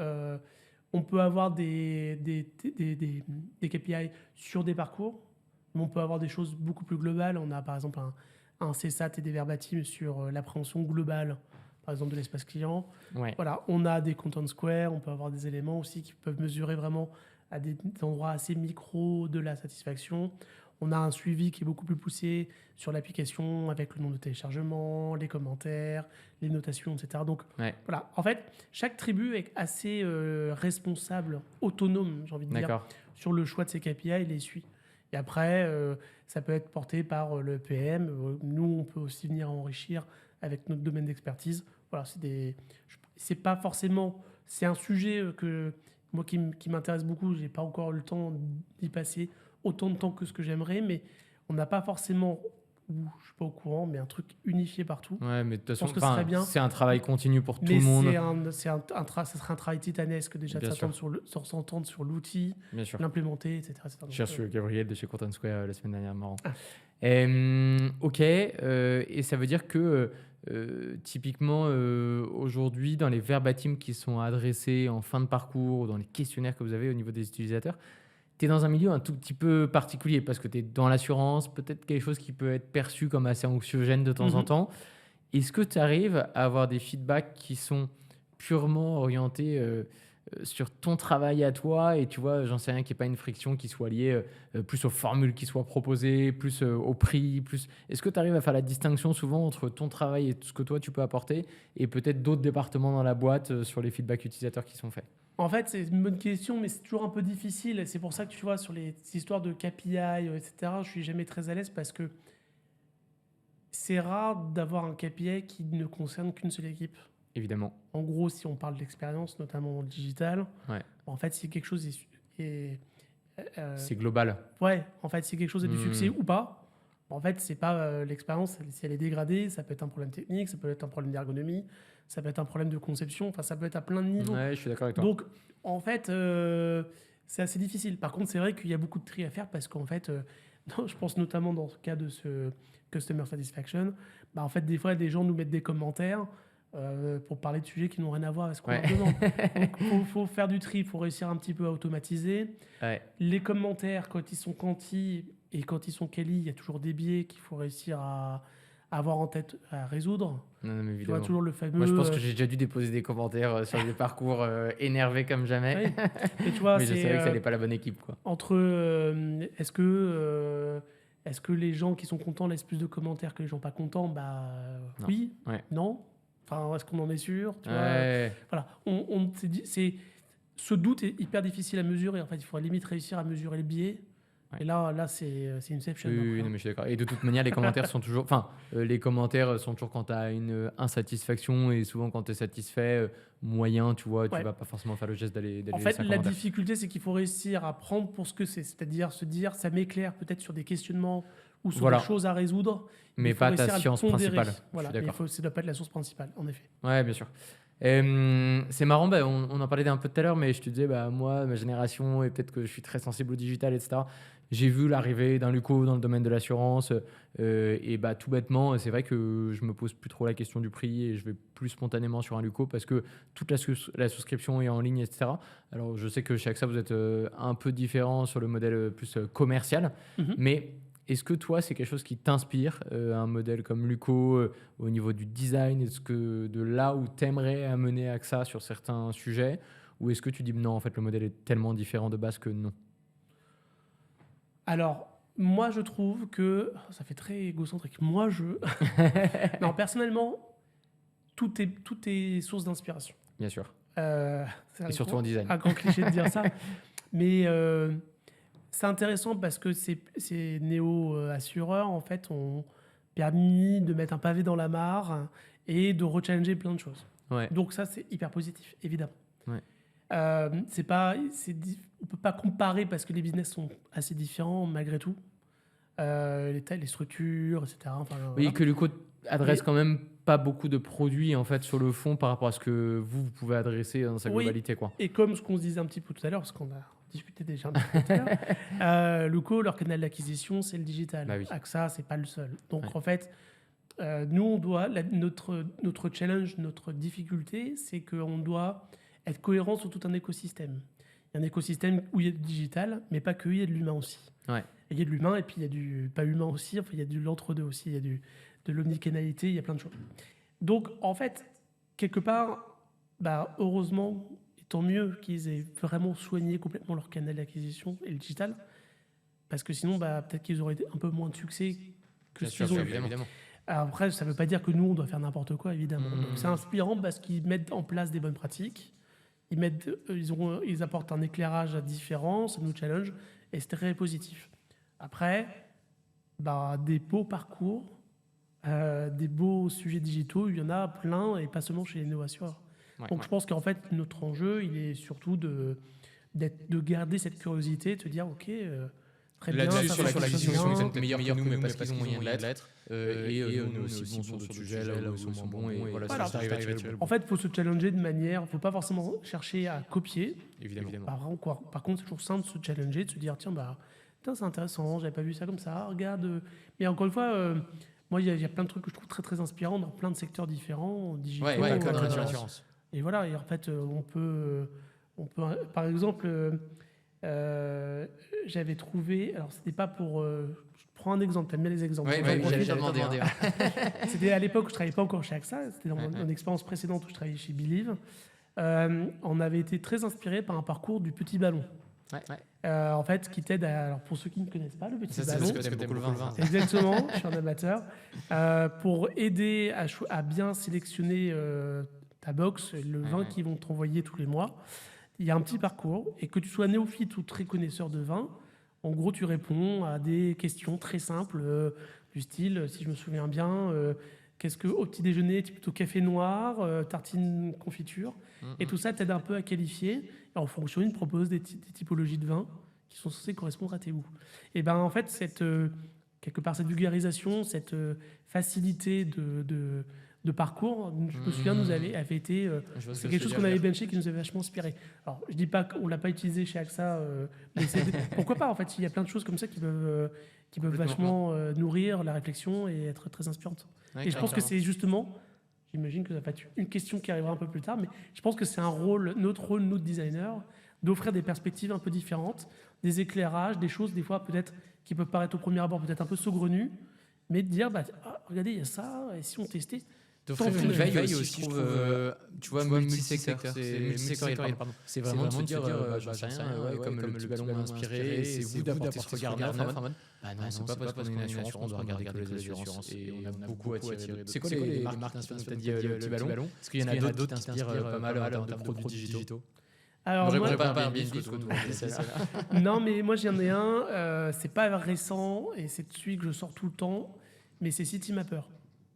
[SPEAKER 1] On peut avoir des KPI sur des parcours, mais on peut avoir des choses beaucoup plus globales. On a par exemple un CSAT et des verbatim sur l'appréhension globale, par exemple de l'espace client.
[SPEAKER 2] Ouais.
[SPEAKER 1] Voilà, on a des content squares, on peut avoir des éléments aussi qui peuvent mesurer vraiment à des endroits assez micro de la satisfaction. On a un suivi qui est beaucoup plus poussé sur l'application avec le nombre de téléchargements, les commentaires, les notations, etc. Donc
[SPEAKER 2] Ouais.
[SPEAKER 1] voilà, en fait, chaque tribu est assez responsable, autonome, j'ai envie de dire,
[SPEAKER 2] D'accord.
[SPEAKER 1] sur le choix de ses KPI et les suit. Et après, ça peut être porté par le PM. Nous, on peut aussi venir enrichir avec notre domaine d'expertise. Voilà, c'est pas forcément, c'est un sujet moi qui m'intéresse beaucoup. J'ai pas encore eu le temps d'y passer autant de temps que ce que j'aimerais, mais on n'a pas forcément, ou je suis pas au courant, mais un truc unifié partout.
[SPEAKER 2] Ouais, mais de toute façon,
[SPEAKER 1] pense que ce serait bien.
[SPEAKER 2] c'est un travail continu pour tout
[SPEAKER 1] Mais
[SPEAKER 2] le monde.
[SPEAKER 1] ça serait un travail titanesque déjà
[SPEAKER 2] Bien
[SPEAKER 1] de
[SPEAKER 2] sûr.
[SPEAKER 1] s'entendre sur l'outil,
[SPEAKER 2] Bien sûr.
[SPEAKER 1] l'implémenter, etc. Donc,
[SPEAKER 2] J'ai reçu Gabriel de chez Content Square la semaine dernière, marrant.
[SPEAKER 1] Ah.
[SPEAKER 2] Ok, et ça veut dire que typiquement aujourd'hui, dans les verbatims qui sont adressés en fin de parcours, ou dans les questionnaires que vous avez au niveau des utilisateurs, tu es dans un milieu un tout petit peu particulier parce que tu es dans l'assurance, peut-être quelque chose qui peut être perçu comme assez anxiogène de temps en temps. Est-ce que tu arrives à avoir des feedbacks qui sont purement orientés sur ton travail à toi et tu vois, j'en sais rien, qu'il n'y ait pas une friction qui soit liée plus aux formules qui soient proposées, plus au prix, plus... Est-ce que tu arrives à faire la distinction souvent entre ton travail et tout ce que toi tu peux apporter et peut-être d'autres départements dans la boîte sur les feedbacks utilisateurs qui sont faits?
[SPEAKER 1] En fait, c'est une bonne question, mais c'est toujours un peu difficile. C'est pour ça que tu vois, sur les histoires de KPI, etc., je suis jamais très à l'aise parce que c'est rare d'avoir un KPI qui ne concerne qu'une seule équipe.
[SPEAKER 2] Évidemment.
[SPEAKER 1] En gros, si on parle d'expérience, notamment dans le digital,
[SPEAKER 2] Ouais.
[SPEAKER 1] en fait, si quelque chose
[SPEAKER 2] C'est global.
[SPEAKER 1] ouais, en fait, si quelque chose a du succès ou pas, en fait, c'est pas l'expérience, si elle est dégradée, ça peut être un problème technique, ça peut être un problème d'ergonomie, ça peut être un problème de conception, enfin, ça peut être à plein de niveaux.
[SPEAKER 2] Ouais, je suis d'accord avec toi.
[SPEAKER 1] Donc, en fait, c'est assez difficile. Par contre, c'est vrai qu'il y a beaucoup de tri à faire parce qu'en fait, je pense notamment dans le cas de ce Customer Satisfaction, bah, en fait, des fois, des gens nous mettent des commentaires pour parler de sujets qui n'ont rien à voir avec ce qu'on leur demande. Donc, faut faire du tri, il faut réussir un petit peu à automatiser.
[SPEAKER 2] Ouais.
[SPEAKER 1] Les commentaires, quand ils sont quanti et quand ils sont quali, il y a toujours des biais qu'il faut réussir à avoir en tête, à résoudre.
[SPEAKER 2] Non, mais
[SPEAKER 1] Tu vois,
[SPEAKER 2] évidemment.
[SPEAKER 1] toujours le fameux...
[SPEAKER 2] Moi, je pense que j'ai déjà dû déposer des commentaires sur des parcours énervés comme jamais.
[SPEAKER 1] Oui. Et tu vois,
[SPEAKER 2] Mais je savais que ça n'allait pas la bonne équipe, quoi.
[SPEAKER 1] entre est-ce que les gens qui sont contents laissent plus de commentaires que les gens pas contents? Bah
[SPEAKER 2] Non.
[SPEAKER 1] oui,
[SPEAKER 2] Ouais.
[SPEAKER 1] non. Enfin, est-ce qu'on en est sûr? Tu vois,
[SPEAKER 2] Ouais.
[SPEAKER 1] voilà. Ce doute est hyper difficile à mesurer. En fait, il faut à la limite réussir à mesurer le biais.
[SPEAKER 2] Ouais.
[SPEAKER 1] Et là, c'est Inception.
[SPEAKER 2] Oui,
[SPEAKER 1] donc,
[SPEAKER 2] oui, non, mais je suis d'accord. Et de toute manière, les commentaires sont toujours. Enfin, les commentaires sont toujours quand tu as une insatisfaction et souvent quand tu es satisfait, moyen, tu vois, tu
[SPEAKER 1] Ouais.
[SPEAKER 2] vas pas forcément faire le geste d'aller
[SPEAKER 1] En
[SPEAKER 2] laisser
[SPEAKER 1] fait,
[SPEAKER 2] un
[SPEAKER 1] la
[SPEAKER 2] commentaire.
[SPEAKER 1] difficulté, c'est qu'il faut réussir à prendre pour ce que c'est. C'est-à-dire se dire, ça m'éclaire peut-être sur des questionnements ou sur
[SPEAKER 2] Voilà.
[SPEAKER 1] des choses à résoudre.
[SPEAKER 2] Mais
[SPEAKER 1] il faut
[SPEAKER 2] pas
[SPEAKER 1] réussir
[SPEAKER 2] ta
[SPEAKER 1] à le
[SPEAKER 2] science
[SPEAKER 1] pondérer.
[SPEAKER 2] principale.
[SPEAKER 1] Voilà,
[SPEAKER 2] Je suis
[SPEAKER 1] mais
[SPEAKER 2] d'accord.
[SPEAKER 1] ça ne doit pas être la source principale, en effet.
[SPEAKER 2] Ouais, bien sûr. C'est marrant, bah, on en parlait un peu tout à l'heure, mais je te disais, bah, moi, ma génération, et peut-être que je suis très sensible au digital, etc. J'ai vu l'arrivée d'un Luco dans le domaine de l'assurance, et bah, tout bêtement, c'est vrai que je me pose plus trop la question du prix et je vais plus spontanément sur un Luco parce que toute la souscription est en ligne, etc. Alors, je sais que chez AXA, vous êtes un peu différent sur le modèle plus commercial,
[SPEAKER 1] Mhm.
[SPEAKER 2] mais est-ce que toi, c'est quelque chose qui t'inspire, un modèle comme Luco, au niveau du design? Est-ce que de là où tu aimerais amener AXA sur certains sujets? Ou est-ce que tu dis non, en fait, le modèle est tellement différent de base que non?
[SPEAKER 1] Alors, moi, je trouve que... Ça fait très égocentrique. Non, personnellement, tout est source d'inspiration.
[SPEAKER 2] Bien sûr.
[SPEAKER 1] C'est
[SPEAKER 2] Et surtout en design.
[SPEAKER 1] un grand cliché de dire ça. Mais c'est intéressant parce que ces néo-assureurs, en fait, ont permis de mettre un pavé dans la mare et de rechallenger plein de choses.
[SPEAKER 2] Ouais.
[SPEAKER 1] Donc ça, c'est hyper positif, évidemment.
[SPEAKER 2] Ouais.
[SPEAKER 1] On peut pas comparer parce que les business sont assez différents malgré tout. Les tailles, les structures, etc. Enfin,
[SPEAKER 2] Oui,
[SPEAKER 1] voilà.
[SPEAKER 2] que Luco adresse
[SPEAKER 1] Mais-
[SPEAKER 2] quand même pas beaucoup de produits en fait sur le fond par rapport à ce que vous pouvez adresser dans sa
[SPEAKER 1] Oui.
[SPEAKER 2] globalité, quoi.
[SPEAKER 1] Et comme ce qu'on se disait un petit peu tout à l'heure, parce qu'on a discuté déjà un petit peu tout à l'heure, Luco, leur canal d'acquisition, c'est le digital.
[SPEAKER 2] Bah oui.
[SPEAKER 1] AXA, c'est pas le seul. Donc
[SPEAKER 2] Ouais.
[SPEAKER 1] en fait, nous, on doit, notre challenge, notre difficulté, c'est qu'on doit être cohérent sur tout un écosystème. Il y a un écosystème où il y a du digital, mais pas que, il y a de l'humain aussi.
[SPEAKER 2] Ouais.
[SPEAKER 1] Et il y a de l'humain, et puis il y a du pas humain aussi, enfin, il y a de l'entre-deux aussi, il y a de l'omnicanalité, il y a plein de choses. Donc, en fait, quelque part, bah, heureusement, et tant mieux qu'ils aient vraiment soigné complètement leur canal d'acquisition et le digital, parce que sinon, bah, peut-être qu'ils auraient un peu moins de succès que ce qu'ils ont eu.
[SPEAKER 2] évidemment.
[SPEAKER 1] Alors après, ça ne veut pas dire que nous, on doit faire n'importe quoi, évidemment.
[SPEAKER 2] Mmh.
[SPEAKER 1] Donc, c'est inspirant parce qu'ils mettent en place des bonnes pratiques, ils apportent un éclairage différent, ça nous challenge, et c'est très positif. Après, bah, des beaux parcours, des beaux sujets digitaux, il y en a plein, et pas seulement chez les néo-assureurs.
[SPEAKER 2] Ouais.
[SPEAKER 1] Donc je pense qu'en fait, notre enjeu, il est surtout de garder cette curiosité, de se dire, ok, très bien,
[SPEAKER 3] Là-dessus,
[SPEAKER 1] ça
[SPEAKER 3] sur
[SPEAKER 1] fonctionne
[SPEAKER 3] l'acquisition,
[SPEAKER 1] bien.
[SPEAKER 3] ils sont peut-être meilleurs que nous, mais parce qu'ils ont moyen de l'être. Et nous, on est aussi bons sur d'autres sujets, là où ils sont moins bons. Et voilà,
[SPEAKER 1] Voilà.
[SPEAKER 3] ça arrive actuellement.
[SPEAKER 1] En fait, il faut se challenger de manière, il ne faut pas forcément chercher à copier.
[SPEAKER 3] Évidemment.
[SPEAKER 1] Par contre, c'est toujours simple de se challenger, de se dire, tiens, bah, putain, c'est intéressant, j'avais pas vu ça comme ça, regarde. Mais encore une fois, moi, il y a plein de trucs que je trouve très, très inspirants dans plein de secteurs différents, digitaux.
[SPEAKER 3] Ouais, comme dans
[SPEAKER 1] euh,
[SPEAKER 3] l'assurance.
[SPEAKER 1] Et voilà, et en fait, on peut, par exemple, j'avais trouvé, alors c'était pas pour, je prends un exemple, t'aimes bien les exemples.
[SPEAKER 3] Ouais,
[SPEAKER 1] J'en profite.
[SPEAKER 3] j'allais demander.
[SPEAKER 1] C'était à l'époque où je travaillais pas encore chez AXA, c'était dans mon expérience précédente où je travaillais chez Believe. on avait été très inspiré par un parcours du petit ballon. En fait, qui t'aide alors pour ceux qui ne connaissent pas le petit ballon,
[SPEAKER 2] c'est parce que t'aimes beaucoup le vin.
[SPEAKER 1] Exactement, je suis un amateur, pour aider à bien sélectionner ta box, le vin qu'ils vont t'envoyer tous les mois. Il y a un petit parcours, et que tu sois néophyte ou très connaisseur de vin, en gros, tu réponds à des questions très simples, du style, si je me souviens bien, qu'est-ce que au petit déjeuner, tu es plutôt café noir, tartine confiture, et tout ça t'aide un peu à qualifier. Et en fonction, il te propose des typologies de vins qui sont censées correspondre à tes goûts. Et ben en fait, quelque part, cette vulgarisation, cette facilité de parcours, je me souviens, nous avait été... c'est quelque chose qu'on avait benché qui nous avait vachement inspiré. Alors, je dis pas qu'on l'a pas utilisé chez AXA, mais pourquoi pas, en fait, il y a plein de choses comme ça qui peuvent vachement nourrir la réflexion et être très inspirantes. Et je pense que c'est justement... J'imagine que ça va être une question qui arrivera un peu plus tard, mais je pense que c'est notre rôle, nous, designers, d'offrir des perspectives un peu différentes, des éclairages, des choses, des fois, peut-être, qui peuvent paraître au premier abord peut-être un peu saugrenues, mais de dire, regardez, il y a ça, et si on testait...
[SPEAKER 2] D'offrir une veille aussi, je trouve, tu vois, multisecteur. C'est vraiment de se dire, j'en sais rien, comme le petit ballon m'a inspiré, c'est vous d'apporter ce regard neuf. Non, c'est pas parce qu'on est une assurance qu'on doit regarder que les assurances. Et on a beaucoup à tirer. C'est quoi les marques qui t'inspirent? T'as dit le petit ballon. Est-ce qu'il y en a d'autres qui t'inspirent pas mal en termes de produits digitaux?
[SPEAKER 1] Alors,
[SPEAKER 2] ne répondez pas à Airbnb, parce que tout le monde sait ça.
[SPEAKER 1] Non, mais moi j'en ai un, c'est pas récent, et c'est celui que je sors tout le temps, mais c'est Citymapper.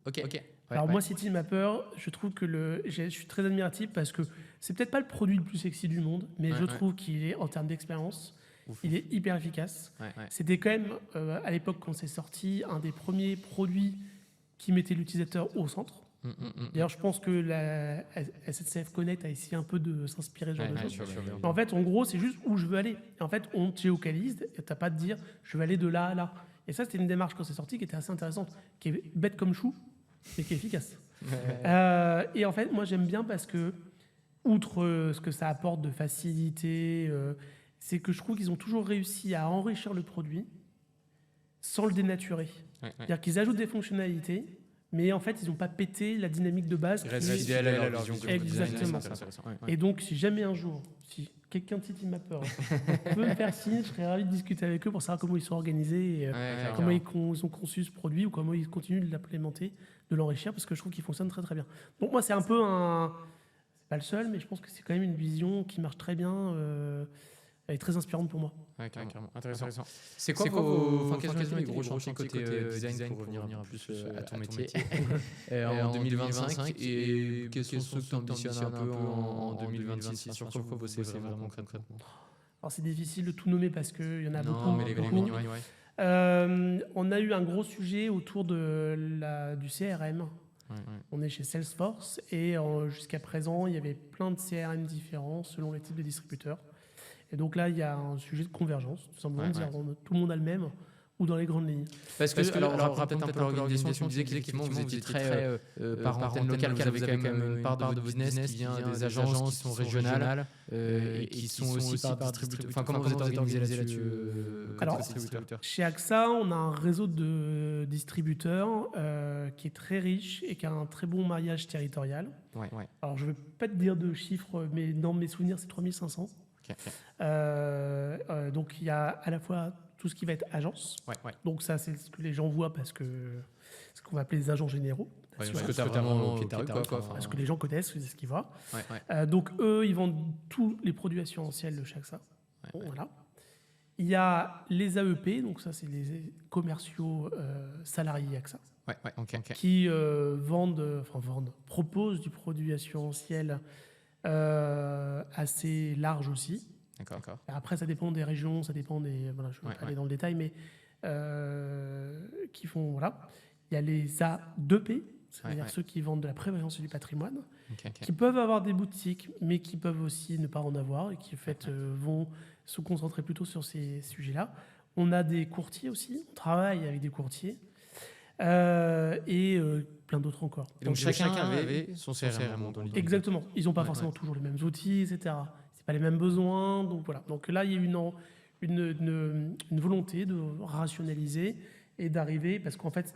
[SPEAKER 2] Ok.
[SPEAKER 1] Alors moi, Citymapper, je trouve que je suis très admiratif parce que c'est peut-être pas le produit le plus sexy du monde, mais je trouve qu'il est, en termes d'expérience, il est hyper efficace. C'était quand même, à l'époque quand c'est sorti, un des premiers produits qui mettait l'utilisateur au centre. D'ailleurs, je pense que la SNCF Connect a essayé un peu de s'inspirer de ce genre de choses. Mais en fait, en gros, c'est juste où je veux aller. Et en fait, on te géocalise et t'as pas de dire je vais aller de là à là. Et ça, c'était une démarche quand c'est sorti qui était assez intéressante, qui est bête comme chou, mais qui est efficace. Et en fait, moi, j'aime bien parce que, outre ce que ça apporte de facilité, c'est que je trouve qu'ils ont toujours réussi à enrichir le produit sans le dénaturer. C'est-à-dire qu'ils ajoutent des fonctionnalités, mais en fait, ils n'ont pas pété la dynamique de base.
[SPEAKER 2] Ils restent fidèles à leur vision.
[SPEAKER 1] Exactement. Et donc, si jamais un jour, si quelqu'un de Citymapper peut me faire signe, je serais ravi de discuter avec eux pour savoir comment ils sont organisés, et comment ils ont conçu ce produit, ou comment ils continuent de l'implémenter, de l'enrichir, parce que je trouve qu'il fonctionne très très bien. Donc moi, c'est un peu c'est pas le seul, mais je pense que c'est quand même une vision qui marche très bien, et très inspirante pour moi.
[SPEAKER 2] Carrément. Intéressant. C'est quoi quels ont été les gros chantiers côté design pour revenir plus à ton métier en 2025, et quels sont ceux que tu ambitionnes un peu en 2026? Sur quoi il faut bosser vraiment concrètement?
[SPEAKER 1] Alors c'est difficile de tout nommer parce qu'il y en a beaucoup.
[SPEAKER 2] Non, mais les grands lignes,
[SPEAKER 1] on a eu un gros sujet autour du CRM. On est chez Salesforce, et jusqu'à présent, il y avait plein de CRM différents selon les types de distributeurs. Et donc là, il y a un sujet de convergence, tout simplement, dire tout le monde a le même, ou dans les grandes lignes.
[SPEAKER 2] Parce que alors, on rappelle peut-être un peu l'organisation. Tu disais qu'effectivement, vous étiez très par antenne locale. Vous avez quand même une part de votre business qui vient des agences qui sont régionales et qui sont aussi par distributeurs. Enfin, comment vous êtes organisé là-dessus?
[SPEAKER 1] Alors, chez AXA, on a un réseau de distributeurs qui est très riche et qui a un très bon mariage territorial. Alors, je ne vais pas te dire de chiffres, mais dans mes souvenirs, c'est 3500. Donc il y a à la fois tout ce qui va être agence. Donc ça, c'est ce que les gens voient, parce que ce qu'on va appeler les agents généraux.
[SPEAKER 2] Parce que tu as vraiment
[SPEAKER 1] parce que les gens connaissent, c'est ce qu'ils voient. Donc eux, ils vendent tous les produits assurantiels de chaque AXA. Voilà. Il y a les AEP, donc ça, c'est les commerciaux salariés AXA. Qui proposent du produit assurantiel assez large aussi.
[SPEAKER 2] D'accord.
[SPEAKER 1] Après, ça dépend des régions, ça dépend des... Voilà, je ne vais pas aller dans le détail, mais qui font... Voilà. Il y a les A2P, c'est-à-dire ceux qui vendent de la prévoyance et du patrimoine, qui peuvent avoir des boutiques, mais qui peuvent aussi ne pas en avoir, et qui, en fait, vont se concentrer plutôt sur ces sujets-là. On a des courtiers aussi, on travaille avec des courtiers, et plein d'autres encore.
[SPEAKER 2] Et donc chacun avait son CRM.
[SPEAKER 1] Exactement. Ils n'ont pas forcément toujours les mêmes outils, etc. C'est pas les mêmes besoins. Donc voilà. Donc là, il y a une volonté de rationaliser et d'arriver, parce qu'en fait,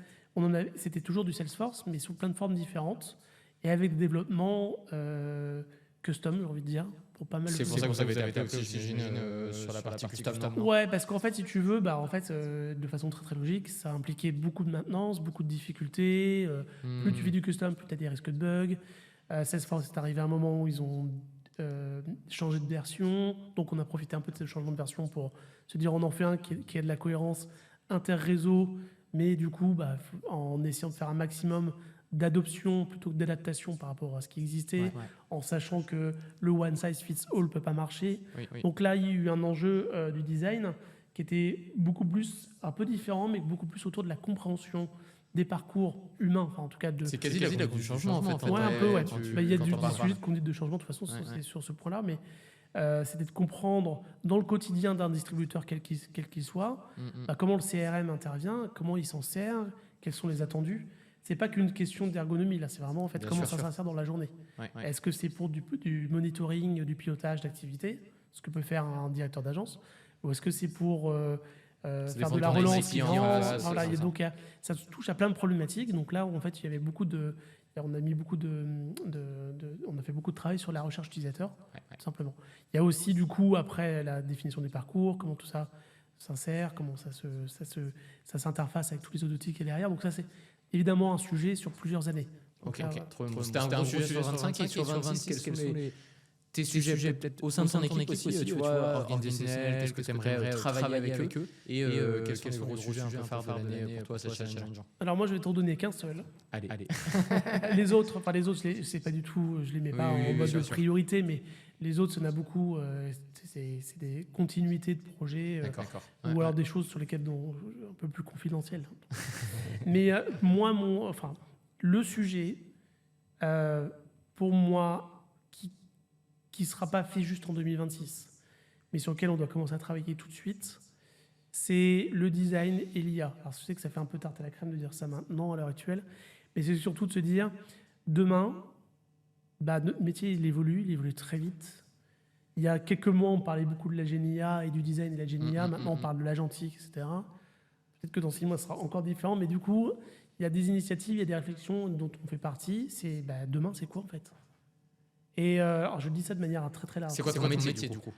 [SPEAKER 1] c'était toujours du Salesforce, mais sous plein de formes différentes, et avec des développements que custom, j'ai envie de dire, pour pas mal.
[SPEAKER 3] C'est pour ça que vous avez été aussi, j'imagine, sur la partie custom, non?
[SPEAKER 1] Ouais, parce qu'en fait, si tu veux, de façon très très logique, ça impliquait beaucoup de maintenance, beaucoup de difficultés. Plus tu fais du custom, plus tu as des risques de bugs. Salesforce est arrivé à un moment où ils ont changé de version, donc on a profité un peu de ce changement de version pour se dire on en fait un qui a de la cohérence inter-réseau, mais du coup, en essayant de faire un maximum d'adoption plutôt que d'adaptation par rapport à ce qui existait, en sachant que le one size fits all ne peut pas marcher.
[SPEAKER 2] Oui.
[SPEAKER 1] Donc là, il y a eu un enjeu du design qui était beaucoup plus, un peu différent, mais beaucoup plus autour de la compréhension des parcours humains, enfin en tout cas
[SPEAKER 3] c'est quasi la conduite du changement en fait.
[SPEAKER 1] Ouais, un peu, ouais. Il y a des sujets de conduite de changement, de toute façon, c'est sur ce point-là, mais c'était de comprendre dans le quotidien d'un distributeur quel qu'il soit, comment le CRM intervient, comment il s'en sert, quels sont les attendus. C'est pas qu'une question d'ergonomie, là, c'est vraiment en fait comment ça s'insère dans la journée. Est-ce que c'est pour du monitoring, du pilotage d'activité, ce que peut faire un directeur d'agence, ou est-ce que c'est pour faire de la relance donc ça touche à plein de problématiques. Donc là, en fait, il y avait beaucoup de... On a mis beaucoup on a fait beaucoup de travail sur la recherche utilisateur, tout simplement. Il y a aussi, du coup, après la définition des parcours, comment tout ça s'insère, comment ça s'interface avec tous les autres outils qu'il y a derrière. Donc ça, c'est évidemment un sujet sur plusieurs années.
[SPEAKER 3] Ok. C'était un gros sujet sur 25 et sur 26, quels sont tes sujets peut-être au sein de ton équipe aussi, tu vois, organisationnel, qu'est-ce que tu aimerais travailler avec eux et quels sont les gros sujets un peu phares de l'année pour toi, c'est challengeant.
[SPEAKER 1] Alors moi, je vais t'en donner qu'un seul.
[SPEAKER 3] Allez.
[SPEAKER 1] Les autres, c'est pas du tout, je les mets pas en mode de priorité, mais les autres, il y en a beaucoup. C'est des continuités de projets, ou alors des choses sur lesquelles un peu plus confidentielles. Mais moi, le sujet, pour moi, qui ne sera pas fait juste en 2026, mais sur lequel on doit commencer à travailler tout de suite, c'est le design et l'IA. Alors je sais que ça fait un peu tarte à la crème de dire ça maintenant, à l'heure actuelle, mais c'est surtout de se dire, demain, notre métier, il évolue très vite. Il y a quelques mois, on parlait beaucoup de la GenIA et du design et de la GenIA. Maintenant, on parle de l'agentique, etc. Peut-être que dans 6 mois, ce sera encore différent, mais du coup, il y a des initiatives, il y a des réflexions dont on fait partie. C'est demain, c'est quoi en fait? Et alors je dis ça de manière très très large.
[SPEAKER 3] C'est quoi ton métier du coup?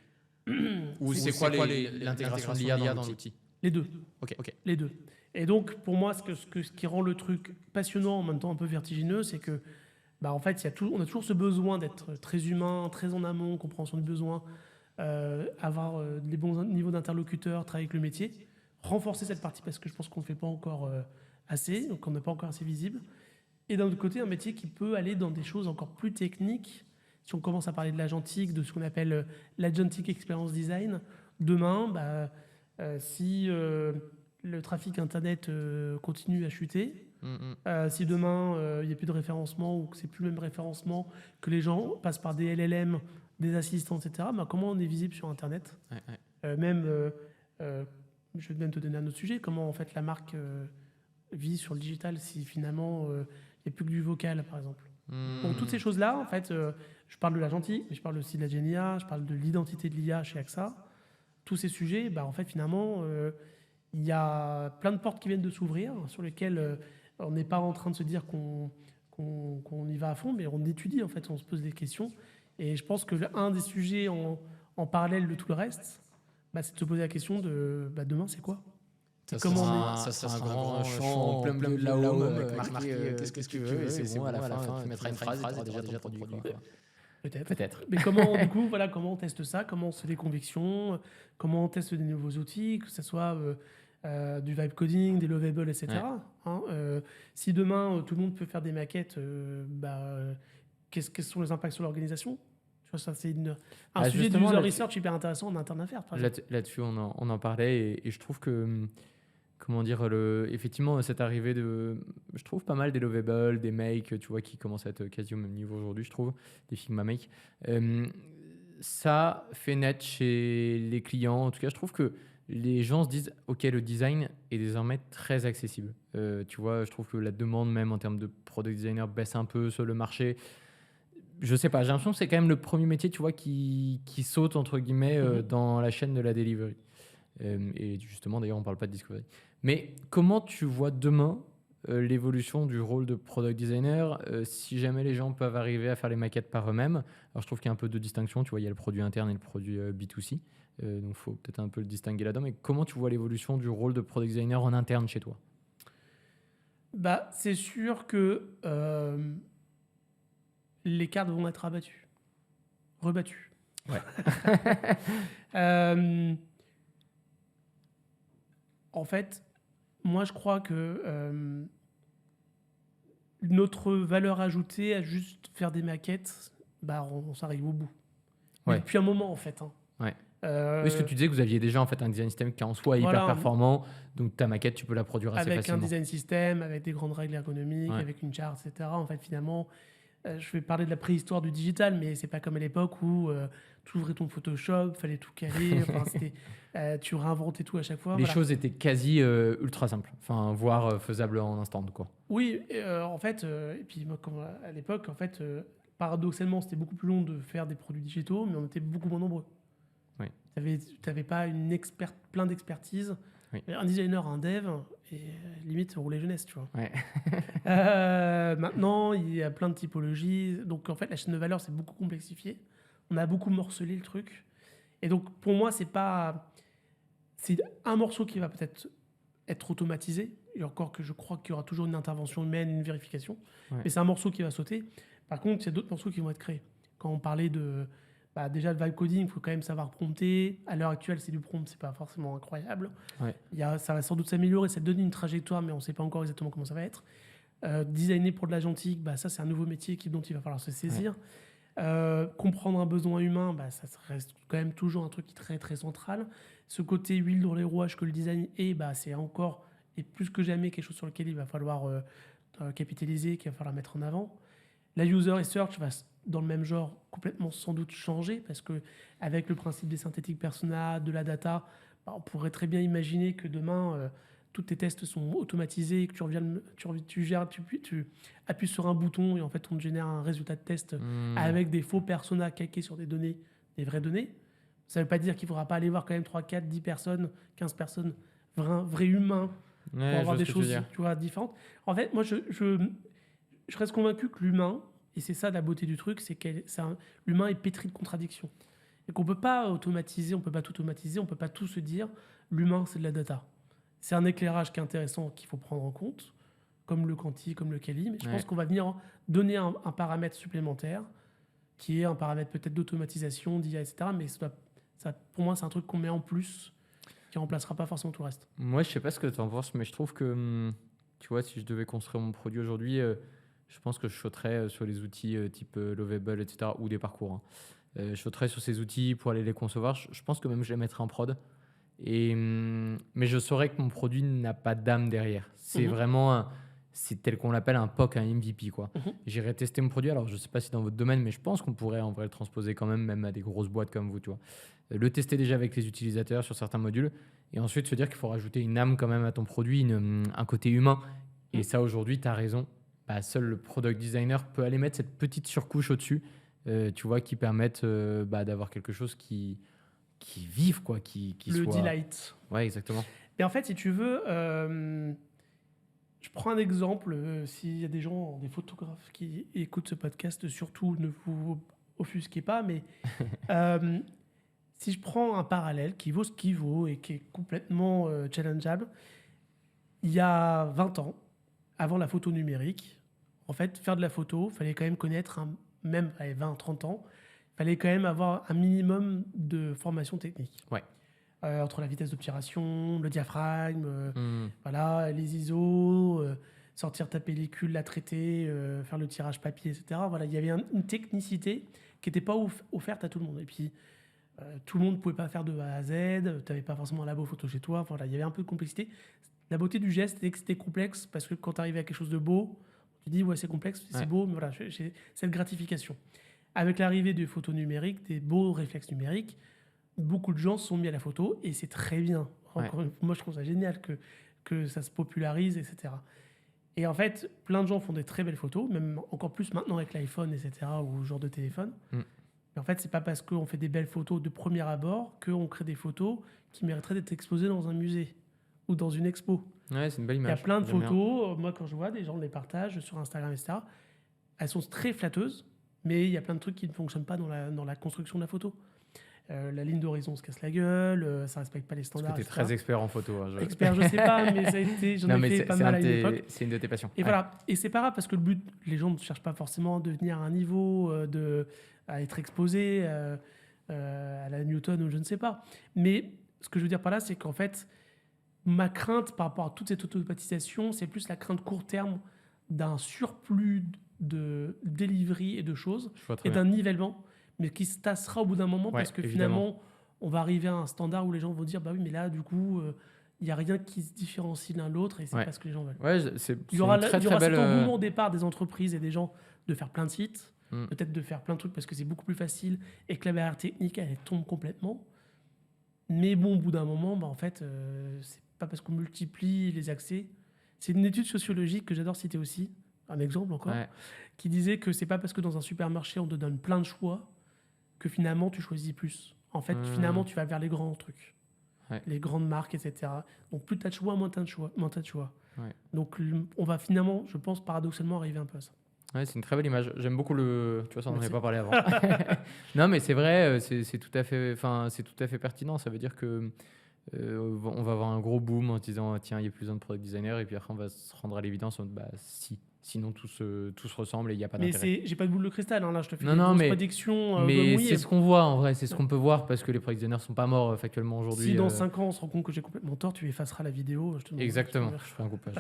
[SPEAKER 3] Ou c'est quoi l'intégration de l'IA dans l'outil?
[SPEAKER 1] Les deux.
[SPEAKER 3] Ok.
[SPEAKER 1] Les deux. Et donc pour moi, ce qui rend le truc passionnant, en même temps un peu vertigineux, c'est que en fait, on a toujours ce besoin d'être très humain, très en amont, compréhension du besoin, avoir les bons niveaux d'interlocuteurs, travailler avec le métier, renforcer cette partie parce que je pense qu'on ne fait pas encore assez, donc on n'est pas encore assez visible. Et d'un autre côté, un métier qui peut aller dans des choses encore plus techniques. Si on commence à parler de l'agentique, de ce qu'on appelle l'agentic experience design, demain, si le trafic Internet continue à chuter, si demain il n'y a plus de référencement ou que c'est plus le même référencement, que les gens passent par des LLM, des assistants, etc., comment on est visible sur Internet? Je vais même te donner un autre sujet, comment en fait la marque vit sur le digital si finalement il n'y a plus que du vocal, par exemple. Donc toutes ces choses-là, en fait, je parle de l'agentique, mais je parle aussi de la GenIA, je parle de l'identité de l'IA chez AXA. Tous ces sujets, en fait, finalement, il y a plein de portes qui viennent de s'ouvrir, sur lesquelles on n'est pas en train de se dire qu'on y va à fond, mais on étudie, en fait, on se pose des questions. Et je pense que un des sujets en parallèle de tout le reste, c'est de se poser la question de demain, c'est quoi?
[SPEAKER 3] Ça sera un grand champ plein de la home avec marqué qu'est-ce que tu veux, et c'est bon, à la fin, tu mettras une phrase et tu auras déjà ton produit.
[SPEAKER 1] Peut-être. Mais comment, du coup, comment on teste ça? Comment on se fait des convictions? Comment on teste des nouveaux outils, que ce soit du vibe coding, des lovables, etc. Si demain, tout le monde peut faire des maquettes, quels sont les impacts sur l'organisation? Tu vois, ça, c'est un sujet de user research hyper intéressant en interne à faire.
[SPEAKER 2] Là-dessus, on en parlait et je trouve que... Comment dire, effectivement, cette arrivée je trouve pas mal des Lovable, des Make, tu vois, qui commencent à être quasi au même niveau aujourd'hui, je trouve, des Figma Make. Ça fait naître chez les clients, en tout cas, je trouve que les gens se disent, ok, le design est désormais très accessible. Tu vois, je trouve que la demande même en termes de product designer baisse un peu sur le marché. Je sais pas, j'ai l'impression que c'est quand même le premier métier, tu vois, qui saute, entre guillemets, dans la chaîne de la delivery. Et justement, d'ailleurs, on parle pas de discovery. Mais comment tu vois demain l'évolution du rôle de product designer, si jamais les gens peuvent arriver à faire les maquettes par eux-mêmes. Alors je trouve qu'il y a un peu de distinction, tu vois, il y a le produit interne et le produit B2C, donc il faut peut-être un peu le distinguer là-dedans. Mais comment tu vois l'évolution du rôle de product designer en interne chez toi?
[SPEAKER 1] Bah, c'est sûr que les cartes vont être rebattues.
[SPEAKER 2] Ouais.
[SPEAKER 1] En fait, moi je crois que notre valeur ajoutée à juste faire des maquettes, bah, on s'arrive au bout.
[SPEAKER 2] Ouais.
[SPEAKER 1] Depuis un moment en fait. Hein.
[SPEAKER 2] Ouais. Oui, ce que tu disais que vous aviez déjà en fait un design system qui est en soi hyper performant, donc ta maquette tu peux la produire assez facilement.
[SPEAKER 1] Avec un design system, avec des grandes règles ergonomiques,
[SPEAKER 2] Ouais.
[SPEAKER 1] avec une charte, etc. En fait, finalement, je vais parler de la préhistoire du digital, mais c'est pas comme à l'époque où tu ouvrais ton Photoshop, fallait tout caler, enfin, tu réinventais tout à chaque fois.
[SPEAKER 2] Les choses étaient quasi ultra simples, enfin voire faisables en instant quoi.
[SPEAKER 1] Oui, en fait, et puis moi, à l'époque, en fait, paradoxalement, c'était beaucoup plus long de faire des produits digitaux, mais on était beaucoup moins nombreux.
[SPEAKER 2] Oui.
[SPEAKER 1] T'avais pas plein d'expertise.
[SPEAKER 2] Oui.
[SPEAKER 1] Un designer, un dev, et limite rouler jeunesse, tu vois.
[SPEAKER 2] Ouais.
[SPEAKER 1] Maintenant, il y a plein de typologies. Donc, en fait, la chaîne de valeur, c'est beaucoup complexifié. On a beaucoup morcelé le truc. Et donc, pour moi, c'est un morceau qui va peut-être être automatisé. Et encore que je crois qu'il y aura toujours une intervention humaine, une vérification.
[SPEAKER 2] Ouais.
[SPEAKER 1] Mais c'est un morceau qui va sauter. Par contre, il y a d'autres morceaux qui vont être créés. Quand on parlait déjà le vibe coding, il faut quand même savoir prompter. À l'heure actuelle, c'est du prompt, c'est pas forcément incroyable.
[SPEAKER 2] Ouais.
[SPEAKER 1] Ça va sans doute s'améliorer, ça donne une trajectoire, mais on ne sait pas encore exactement comment ça va être. Designer pour de l'agentique, ça c'est un nouveau métier dont il va falloir se saisir. Comprendre un besoin humain, ça reste quand même toujours un truc qui est très très central. Ce côté huile dans les rouages que le design est, c'est encore et plus que jamais quelque chose sur lequel il va falloir capitaliser, qu'il va falloir mettre en avant. La user research va dans le même genre complètement sans doute changer parce que avec le principe des synthétiques persona, de la data, on pourrait très bien imaginer que demain tous tes tests sont automatisés et que tu appuies sur un bouton et en fait on te génère un résultat de test avec des faux personas calqués sur des données, des vraies données. Ça ne veut pas dire qu'il ne faudra pas aller voir quand même 3, 4, 10 personnes, 15 personnes, vrais humains pour avoir des choses différentes. En fait, moi je reste convaincu que l'humain, et c'est ça la beauté du truc, c'est que l'humain est pétri de contradictions. Et qu'on ne peut pas automatiser, on ne peut pas tout automatiser, on ne peut pas tout se dire, l'humain c'est de la data. C'est un éclairage qui est intéressant, qu'il faut prendre en compte, comme le quanti, comme le quali, mais je pense qu'on va venir donner un paramètre supplémentaire, qui est un paramètre peut-être d'automatisation, d'IA, etc. Mais pour moi, c'est un truc qu'on met en plus, qui ne remplacera pas forcément tout le reste.
[SPEAKER 2] Moi, je ne sais pas ce que tu en penses, mais je trouve que, tu vois, si je devais construire mon produit aujourd'hui, je pense que je sauterais sur les outils type Lovable, etc., ou des parcours. Hein. Je sauterais sur ces outils pour aller les concevoir. Je pense que même je les mettrais en prod. Mais je saurais que mon produit n'a pas d'âme derrière. C'est vraiment, c'est tel qu'on l'appelle un POC, un MVP, quoi. J'irai tester mon produit. Alors, je ne sais pas si dans votre domaine, mais je pense qu'on pourrait en vrai le transposer quand même à des grosses boîtes comme vous, tu vois. Le tester déjà avec les utilisateurs sur certains modules. Et ensuite, se dire qu'il faut rajouter une âme quand même à ton produit, un côté humain. Et ça, aujourd'hui, tu as raison. Seul le product designer peut aller mettre cette petite surcouche au-dessus, tu vois, qui permettent d'avoir quelque chose qui vive, quoi, qui
[SPEAKER 1] le
[SPEAKER 2] soit...
[SPEAKER 1] delight.
[SPEAKER 2] Ouais, exactement.
[SPEAKER 1] Et en fait, si tu veux, je prends un exemple. S'il y a des gens, des photographes qui écoutent ce podcast, surtout ne vous offusquez pas, mais si je prends un parallèle qui vaut ce qu'il vaut et qui est complètement challengeable, il y a 20 ans, avant la photo numérique, en fait, faire de la photo, il fallait quand même connaître, même à 20-30 ans, il fallait quand même avoir un minimum de formation technique.
[SPEAKER 2] Ouais.
[SPEAKER 1] Entre la vitesse d'obturation, le diaphragme, voilà, les ISO, sortir ta pellicule, la traiter, faire le tirage papier, etc. Voilà, il y avait une technicité qui n'était pas offerte à tout le monde. Et puis, tout le monde ne pouvait pas faire de A à Z, tu n'avais pas forcément un labo photo chez toi, voilà, il y avait un peu de complexité. La beauté du geste, c'était que c'était complexe, parce que quand tu arrives à quelque chose de beau, tu dis, ouais, c'est complexe, c'est beau, mais voilà, j'ai cette gratification. Avec l'arrivée des photos numériques, des beaux réflexes numériques, beaucoup de gens se sont mis à la photo, et c'est très bien. Moi, je trouve ça génial que ça se popularise, etc. Et en fait, plein de gens font des très belles photos, même encore plus maintenant avec l'iPhone, etc., ou ce genre de téléphone. Mais en fait, c'est pas parce qu'on fait des belles photos de premier abord qu'on crée des photos qui mériteraient d'être exposées dans un musée ou dans une expo.
[SPEAKER 2] Ouais, c'est une belle
[SPEAKER 1] Il y
[SPEAKER 2] image.
[SPEAKER 1] a plein de
[SPEAKER 2] J'aime bien.
[SPEAKER 1] photos, moi quand je vois des gens les partagent sur Instagram, etc., elles sont très flatteuses, mais il y a plein de trucs qui ne fonctionnent pas dans la construction de la photo. La ligne d'horizon se casse la gueule, ça respecte pas les
[SPEAKER 2] Parce
[SPEAKER 1] standards,
[SPEAKER 2] que tu es
[SPEAKER 1] etc.
[SPEAKER 2] très expert en photo.
[SPEAKER 1] Expert, je sais pas, mais ça a été, j'en
[SPEAKER 2] Non,
[SPEAKER 1] ai
[SPEAKER 2] mais
[SPEAKER 1] fait pas mal à une époque.
[SPEAKER 2] c'est une de tes passions.
[SPEAKER 1] Et voilà, et c'est pas grave parce que le but, les gens ne cherchent pas forcément à devenir à un niveau, à être exposé à la Newton ou je ne sais pas. Mais ce que je veux dire par là, c'est qu'en fait, ma crainte par rapport à toute cette automatisation, c'est plus la crainte court terme d'un surplus de delivery et de choses
[SPEAKER 2] Je vois très
[SPEAKER 1] et
[SPEAKER 2] bien.
[SPEAKER 1] d'un nivellement, mais qui se tassera au bout d'un moment
[SPEAKER 2] Ouais,
[SPEAKER 1] parce que
[SPEAKER 2] évidemment.
[SPEAKER 1] finalement, on va arriver à un standard où les gens vont dire bah oui, mais là, du coup, il n'y a rien qui se différencie l'un de l'autre et c'est
[SPEAKER 2] Ouais.
[SPEAKER 1] pas ce que les gens veulent.
[SPEAKER 2] Ouais, c'est
[SPEAKER 1] Il y aura,
[SPEAKER 2] une très
[SPEAKER 1] il y aura
[SPEAKER 2] très
[SPEAKER 1] cet
[SPEAKER 2] belle.
[SPEAKER 1] engouement au départ des entreprises et des gens de faire plein de sites,
[SPEAKER 2] Mm.
[SPEAKER 1] peut-être de faire plein de trucs parce que c'est beaucoup plus facile et que la barrière technique, elle tombe complètement. Mais bon, au bout d'un moment, bah, en fait, c'est pas parce qu'on multiplie les accès. C'est une étude sociologique que j'adore citer aussi, un exemple encore,
[SPEAKER 2] Ouais.
[SPEAKER 1] qui disait que c'est pas parce que dans un supermarché, on te donne plein de choix que finalement, tu choisis plus. En fait, finalement, tu vas vers les grands trucs.
[SPEAKER 2] Ouais.
[SPEAKER 1] Les grandes marques, etc. Donc, plus tu as de choix, moins tu as de choix.
[SPEAKER 2] Ouais.
[SPEAKER 1] Donc, on va finalement, je pense, paradoxalement arriver un peu à ça.
[SPEAKER 2] Ouais, c'est une très belle image. J'aime beaucoup le. Tu vois, ça, on n'en avait
[SPEAKER 1] Merci.
[SPEAKER 2] pas parlé avant. Non, mais c'est vrai, c'est tout à fait, enfin, c'est tout à fait pertinent. Ça veut dire que on va avoir un gros boom en se disant tiens, il n'y a plus besoin de product designer, et puis après, on va se rendre à l'évidence, bah si. Sinon, tout se ressemble et il n'y a pas
[SPEAKER 1] Mais
[SPEAKER 2] d'intérêt.
[SPEAKER 1] j'ai pas de boule de cristal, hein, là, je te fais
[SPEAKER 2] Non,
[SPEAKER 1] des
[SPEAKER 2] non,
[SPEAKER 1] grosses
[SPEAKER 2] mais-
[SPEAKER 1] prédictions doigt
[SPEAKER 2] Mais
[SPEAKER 1] mouillé.
[SPEAKER 2] c'est ce qu'on voit en vrai, c'est ce qu'on peut voir parce que les product designers sont pas morts factuellement aujourd'hui.
[SPEAKER 1] Si dans 5 ans, on se rend compte que j'ai complètement tort, tu effaceras la vidéo. Je te demande-
[SPEAKER 2] Exactement,
[SPEAKER 1] je te
[SPEAKER 2] je ferai un coupage.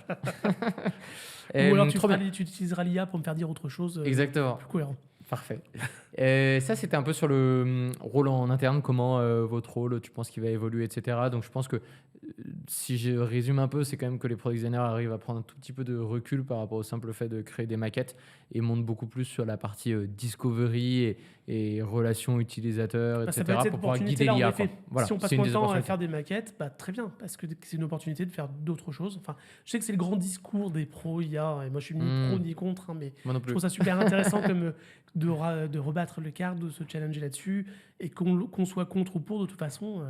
[SPEAKER 1] Ou alors
[SPEAKER 2] Trop bien.
[SPEAKER 1] tu utiliseras l'IA pour me faire dire autre chose
[SPEAKER 2] Exactement.
[SPEAKER 1] plus cohérent.
[SPEAKER 2] Parfait. Ça, c'était un peu sur le rôle en interne, comment votre rôle, tu penses qu'il va évoluer, etc. Donc, je pense que si je résume un peu, c'est quand même que les product designers arrivent à prendre un tout petit peu de recul par rapport au simple fait de créer des maquettes et montent beaucoup plus sur la partie discovery et relations utilisateurs,
[SPEAKER 1] Bah, ça
[SPEAKER 2] etc.
[SPEAKER 1] peut être cette
[SPEAKER 2] pour pouvoir guider
[SPEAKER 1] opportunité-là, en
[SPEAKER 2] l'IA.
[SPEAKER 1] effet.
[SPEAKER 2] quoi. Voilà,
[SPEAKER 1] Si on passe
[SPEAKER 2] c'est une
[SPEAKER 1] moins de
[SPEAKER 2] des
[SPEAKER 1] temps à
[SPEAKER 2] opportunités.
[SPEAKER 1] faire des maquettes, bah, très bien, parce que c'est une opportunité de faire d'autres choses. Enfin, je sais que c'est le grand discours des pros IA, et moi je suis ni pro ni contre, hein, mais
[SPEAKER 2] Moi non
[SPEAKER 1] je
[SPEAKER 2] plus.
[SPEAKER 1] trouve ça super intéressant comme de rebattre le quart, de se challenger là-dessus, et qu'on soit contre ou pour, de toute façon,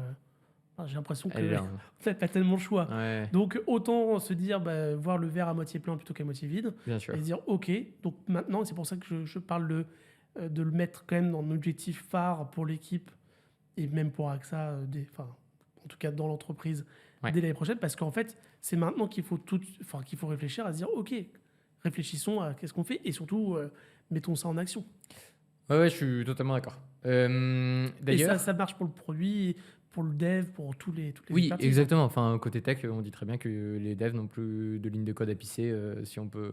[SPEAKER 1] j'ai l'impression
[SPEAKER 2] Elle est
[SPEAKER 1] que
[SPEAKER 2] bien.
[SPEAKER 1] on n'a pas tellement le choix.
[SPEAKER 2] Ouais,
[SPEAKER 1] Donc autant se dire, bah, voir le verre à moitié plein plutôt qu'à moitié vide,
[SPEAKER 2] bien sûr.
[SPEAKER 1] et se dire, ok, donc maintenant, c'est pour ça que je parle de le mettre quand même dans un objectif phare pour l'équipe, et même pour AXA, en tout cas dans l'entreprise,
[SPEAKER 2] Ouais.
[SPEAKER 1] dès l'année prochaine, parce qu'en fait, c'est maintenant qu'il faut, qu'il faut réfléchir à se dire, ok, réfléchissons à qu'est-ce qu'on fait, et surtout, mettons ça en action.
[SPEAKER 2] Ouais, je suis totalement d'accord.
[SPEAKER 1] Et
[SPEAKER 2] D'ailleurs,
[SPEAKER 1] ça marche pour le produit, pour le dev, pour toutes les
[SPEAKER 2] oui,
[SPEAKER 1] expertises.
[SPEAKER 2] exactement. Enfin, côté tech, on dit très bien que les devs n'ont plus de ligne de code à pisser, si on peut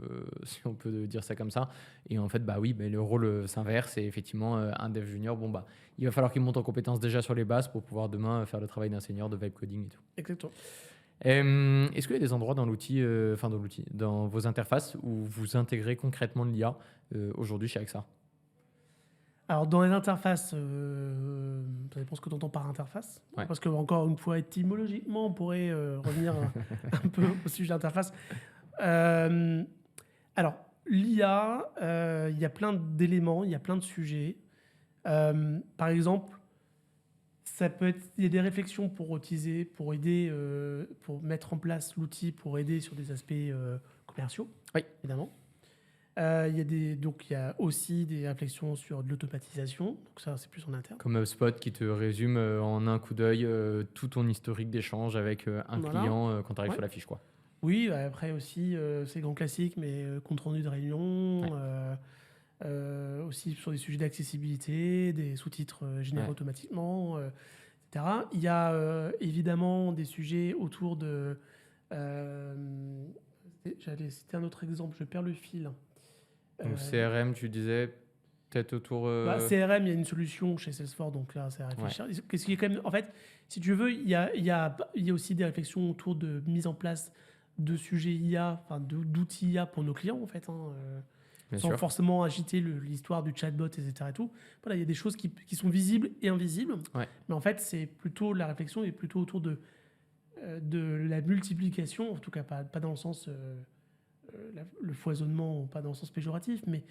[SPEAKER 2] dire ça comme ça. Et en fait, bah oui, le rôle s'inverse. Et effectivement, un dev junior, bon bah, il va falloir qu'il monte en compétences déjà sur les bases pour pouvoir demain faire le travail d'un senior de vibe coding et tout.
[SPEAKER 1] Exactement.
[SPEAKER 2] Est-ce qu'il y a des endroits dans l'outil, dans vos interfaces où vous intégrez concrètement de l'IA aujourd'hui chez AXA?
[SPEAKER 1] Alors, dans les interfaces, ça dépend ce que tu entends par interface.
[SPEAKER 2] Ouais.
[SPEAKER 1] Parce que, encore une fois, étymologiquement, on pourrait revenir un peu au sujet d'interface. Alors, l'IA, il y a plein d'éléments, il y a plein de sujets. Par exemple, il y a des réflexions pour utiliser, pour aider, pour mettre en place l'outil pour aider sur des aspects commerciaux,
[SPEAKER 2] Oui.
[SPEAKER 1] évidemment. Donc il y a aussi des réflexions sur de l'automatisation, donc ça c'est plus en interne.
[SPEAKER 2] Comme HubSpot qui te résume en un coup d'œil tout ton historique d'échange avec un
[SPEAKER 1] Voilà.
[SPEAKER 2] client quand tu arrives
[SPEAKER 1] Ouais.
[SPEAKER 2] sur la fiche, quoi.
[SPEAKER 1] Oui, après aussi c'est grand classique, mais compte rendu de réunion, aussi sur des sujets d'accessibilité, des sous-titres générés
[SPEAKER 2] Ouais.
[SPEAKER 1] automatiquement, etc. Il y a évidemment des sujets autour de... j'allais citer un autre exemple, je perds le fil.
[SPEAKER 2] Donc CRM, tu disais peut-être autour.
[SPEAKER 1] CRM, il y a une solution chez Salesforce, donc là, c'est à réfléchir. Qu'est-ce qui est quand même, en fait, si tu veux, il y a aussi des réflexions autour de mise en place de sujets IA, enfin d'outils IA pour nos clients, en fait,
[SPEAKER 2] Bien
[SPEAKER 1] sans
[SPEAKER 2] sûr.
[SPEAKER 1] forcément agiter l'histoire du chatbot, etc. Et tout. Voilà, il y a des choses qui sont visibles et invisibles,
[SPEAKER 2] Ouais.
[SPEAKER 1] mais en fait, c'est plutôt la réflexion est plutôt autour de la multiplication, en tout cas pas dans le sens le foisonnement, pas dans le sens péjoratif, mais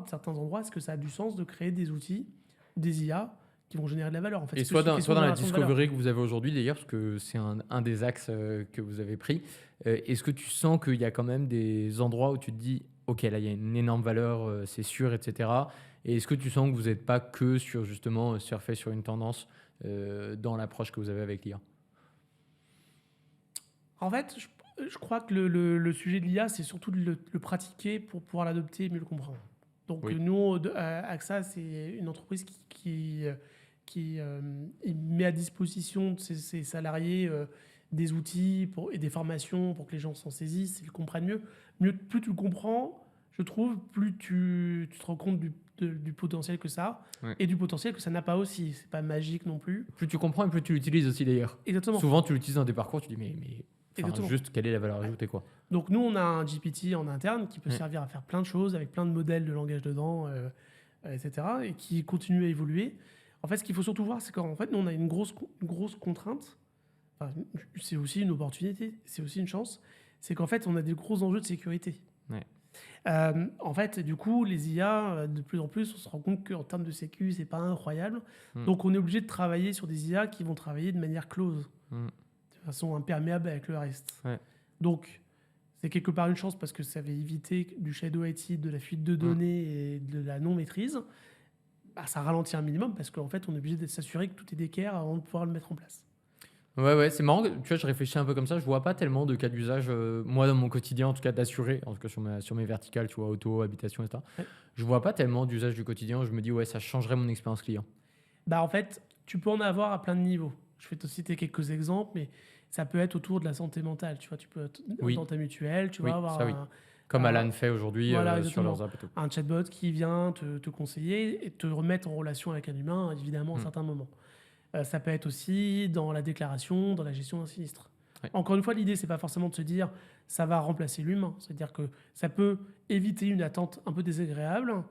[SPEAKER 1] certains endroits, est-ce que ça a du sens de créer des outils, des IA, vont générer de la valeur. En fait,
[SPEAKER 2] et soit dans la discovery que vous avez aujourd'hui, d'ailleurs, parce que c'est un des axes que vous avez pris, est-ce que tu sens qu'il y a quand même des endroits où tu te dis, OK, là, il y a une énorme valeur, c'est sûr, etc. Et est-ce que tu sens que vous n'êtes pas que sur, justement, surfer sur une tendance dans l'approche que vous avez avec l'IA?
[SPEAKER 1] En fait, je crois que le sujet de l'IA, c'est surtout de le pratiquer pour pouvoir l'adopter et mieux le comprendre. Donc, nous, AXA, c'est une entreprise qui met à disposition de ses salariés des outils et des formations pour que les gens s'en saisissent et le comprennent mieux. Plus tu le comprends, je trouve, plus tu te rends compte du potentiel que ça a et du potentiel que ça n'a pas aussi. C'est pas magique non plus.
[SPEAKER 2] Plus tu comprends et plus tu l'utilises aussi, d'ailleurs.
[SPEAKER 1] Exactement.
[SPEAKER 2] Souvent, tu l'utilises dans des parcours, tu dis, mais juste, quelle est la valeur ajoutée, quoi.
[SPEAKER 1] Donc, nous, on a un GPT en interne qui peut servir à faire plein de choses avec plein de modèles de langage dedans, etc. et qui continue à évoluer. En fait, ce qu'il faut surtout voir, c'est qu'en fait, nous, on a une grosse contrainte. Enfin, c'est aussi une opportunité, c'est aussi une chance. C'est qu'en fait, on a des gros enjeux de sécurité. En fait, du coup, les IA, de plus en plus, on se rend compte qu'en termes de sécu, c'est pas incroyable. Donc, on est obligé de travailler sur des IA qui vont travailler de manière close, de façon imperméable avec le reste. Donc, c'est quelque part une chance parce que ça va éviter du shadow IT, de la fuite de données et de la non-maîtrise. Ça ralentit un minimum parce qu'en fait, on est obligé de s'assurer que tout est d'équerre avant de pouvoir le mettre en place.
[SPEAKER 2] Ouais, c'est marrant. Tu vois, je réfléchis un peu comme ça. Je vois pas tellement de cas d'usage, moi, dans mon quotidien, en tout cas, d'assurer, en tout cas sur mes verticales, tu vois, auto, habitation, etc. Je vois pas tellement d'usage du quotidien où je me dis, ouais, ça changerait mon expérience client.
[SPEAKER 1] En fait, tu peux en avoir à plein de niveaux. Je vais te citer quelques exemples, mais ça peut être autour de la santé mentale. Tu vois, tu peux être dans ta mutuelle, tu vas avoir
[SPEAKER 2] comme Alan fait aujourd'hui sur leurs apps et tout.
[SPEAKER 1] Un chatbot qui vient te conseiller et te remettre en relation avec un humain, évidemment, à certains moments. Ça peut être aussi dans la déclaration, dans la gestion d'un sinistre. Encore une fois, l'idée, c'est pas forcément de se dire ça va remplacer l'humain. C'est-à-dire que ça peut éviter une attente un peu désagréable,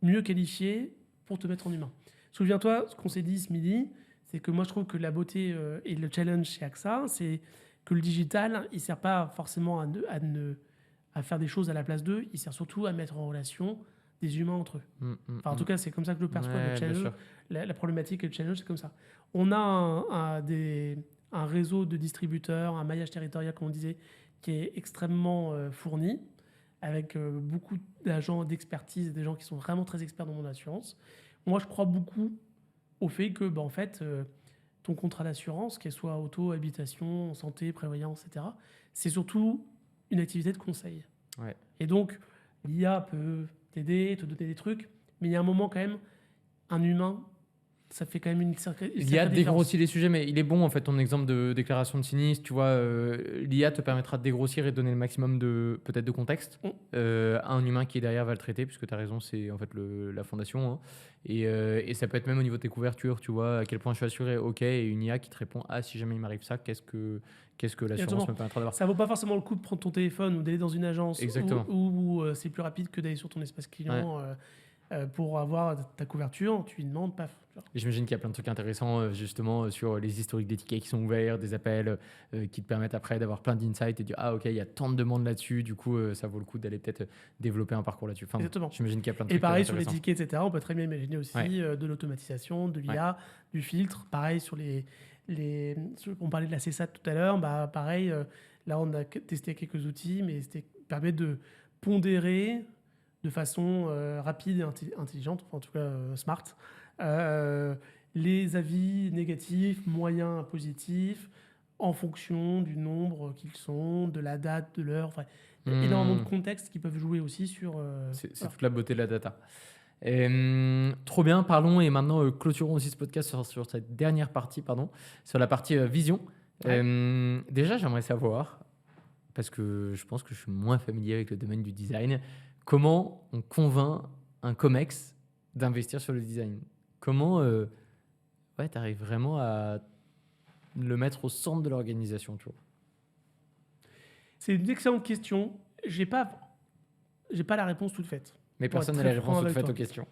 [SPEAKER 1] mieux qualifiée pour te mettre en humain. Souviens-toi, ce qu'on s'est dit ce midi, c'est que moi, je trouve que la beauté et le challenge chez AXA, c'est que le digital, il ne sert pas forcément à faire des choses à la place d'eux, il sert surtout à mettre en relation des humains entre eux. En tout cas, c'est comme ça que je le perçois, le challenge. La problématique et le challenge, c'est comme ça. On a un réseau de distributeurs, un maillage territorial, comme on disait, qui est extrêmement fourni, avec beaucoup d'agents d'expertise et des gens qui sont vraiment très experts dans mon assurance. Moi, je crois beaucoup au fait que, en fait, ton contrat d'assurance, qu'elle soit auto, habitation, santé, prévoyance, etc., c'est surtout une activité de conseil. Et donc, l'IA peut t'aider, te donner des trucs, mais il y a un moment quand même, un humain, ça fait quand même une certaine
[SPEAKER 2] l'IA dégrossit les sujets, mais il est bon en fait ton exemple de déclaration de sinistre. Tu vois, l'IA te permettra de dégrossir et de donner le maximum peut-être de contexte. Un humain qui est derrière va le traiter, puisque tu as raison, c'est en fait la fondation. Hein. Et ça peut être même au niveau de tes couvertures, tu vois, à quel point je suis assuré. Ok, et une IA qui te répond, si jamais il m'arrive ça, qu'est-ce que l'assurance me permettra d'avoir.
[SPEAKER 1] Ça vaut pas forcément le coup de prendre ton téléphone ou d'aller dans une agence où c'est plus rapide que d'aller sur ton espace client. Pour avoir ta couverture, tu lui demandes, paf.
[SPEAKER 2] Et j'imagine qu'il y a plein de trucs intéressants justement sur les historiques des tickets qui sont ouverts, des appels qui te permettent après d'avoir plein d'insights et de dire ok, il y a tant de demandes là-dessus, du coup ça vaut le coup d'aller peut-être développer un parcours là-dessus.
[SPEAKER 1] Exactement.
[SPEAKER 2] J'imagine qu'il y a plein de trucs.
[SPEAKER 1] Et pareil sur les tickets, etc. On peut très bien imaginer aussi de l'automatisation, de l'IA, du filtre. Pareil sur on parlait de la CSAT tout à l'heure, pareil, là on a testé quelques outils, mais c'était permet de pondérer de façon rapide et intelligente, enfin, en tout cas smart, les avis négatifs, moyens, positifs, en fonction du nombre qu'ils sont, de la date, de l'heure. Enfin, il y a énormément de contextes qui peuvent jouer aussi sur...
[SPEAKER 2] c'est toute la beauté de la data. Trop bien, parlons et maintenant clôturons aussi ce podcast sur cette dernière partie, sur la partie vision. Déjà, j'aimerais savoir, parce que je pense que je suis moins familier avec le domaine du design, comment on convainc un COMEX d'investir sur le design? Comment tu arrives vraiment à le mettre au centre de l'organisation, tu vois?
[SPEAKER 1] C'est une excellente question. J'ai pas la réponse toute faite.
[SPEAKER 2] Mais personne n'a la réponse toute faite aux questions.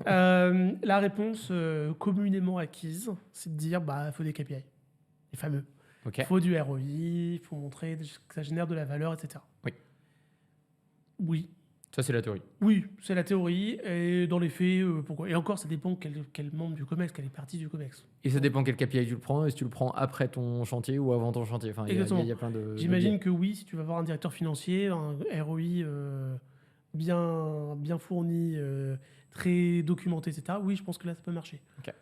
[SPEAKER 1] La réponse communément acquise, c'est de dire il faut des KPI, les fameux. Il faut du ROI, il faut montrer que ça génère de la valeur, etc. Oui.
[SPEAKER 2] Ça, c'est la théorie.
[SPEAKER 1] Oui, c'est la théorie. Et dans les faits, pourquoi ? Et encore, ça dépend quel membre du COMEX, quelle est partie du COMEX.
[SPEAKER 2] Et ça dépend quel KPI tu le prends. Est-ce que tu le prends après ton chantier ou avant ton chantier ? Enfin, il y a plein de...
[SPEAKER 1] J'imagine que oui, si tu vas voir un directeur financier, un ROI bien fourni, très documenté, etc., oui, je pense que là, ça peut marcher.
[SPEAKER 2] Ok.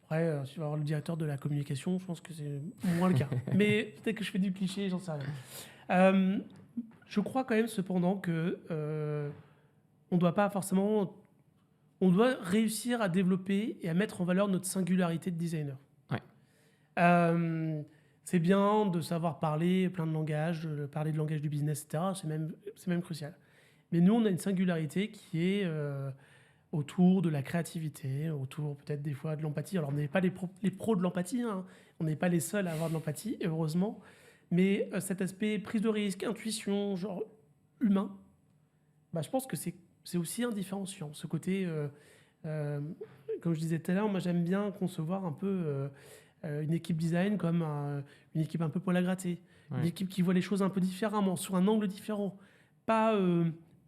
[SPEAKER 1] Après, si tu vas voir le directeur de la communication, je pense que c'est moins le cas. Mais peut-être que je fais du cliché, j'en sais rien. Je crois quand même cependant que on doit pas forcément... On doit réussir à développer et à mettre en valeur notre singularité de designer.
[SPEAKER 2] Ouais.
[SPEAKER 1] C'est bien de savoir parler plein de langages, parler de langage du business, etc. C'est même crucial. Mais nous, on a une singularité qui est autour de la créativité, autour peut-être des fois de l'empathie. Alors, on n'est pas les pros de l'empathie, hein. On n'est pas les seuls à avoir de l'empathie, heureusement. Mais cet aspect prise de risque, intuition, genre humain, bah, je pense que c'est aussi un différenciant. Ce côté, comme je disais tout à l'heure, moi j'aime bien concevoir un peu une équipe design comme une équipe un peu poil à gratter.
[SPEAKER 2] Ouais.
[SPEAKER 1] Une équipe qui voit les choses un peu différemment, sur un angle différent. Pas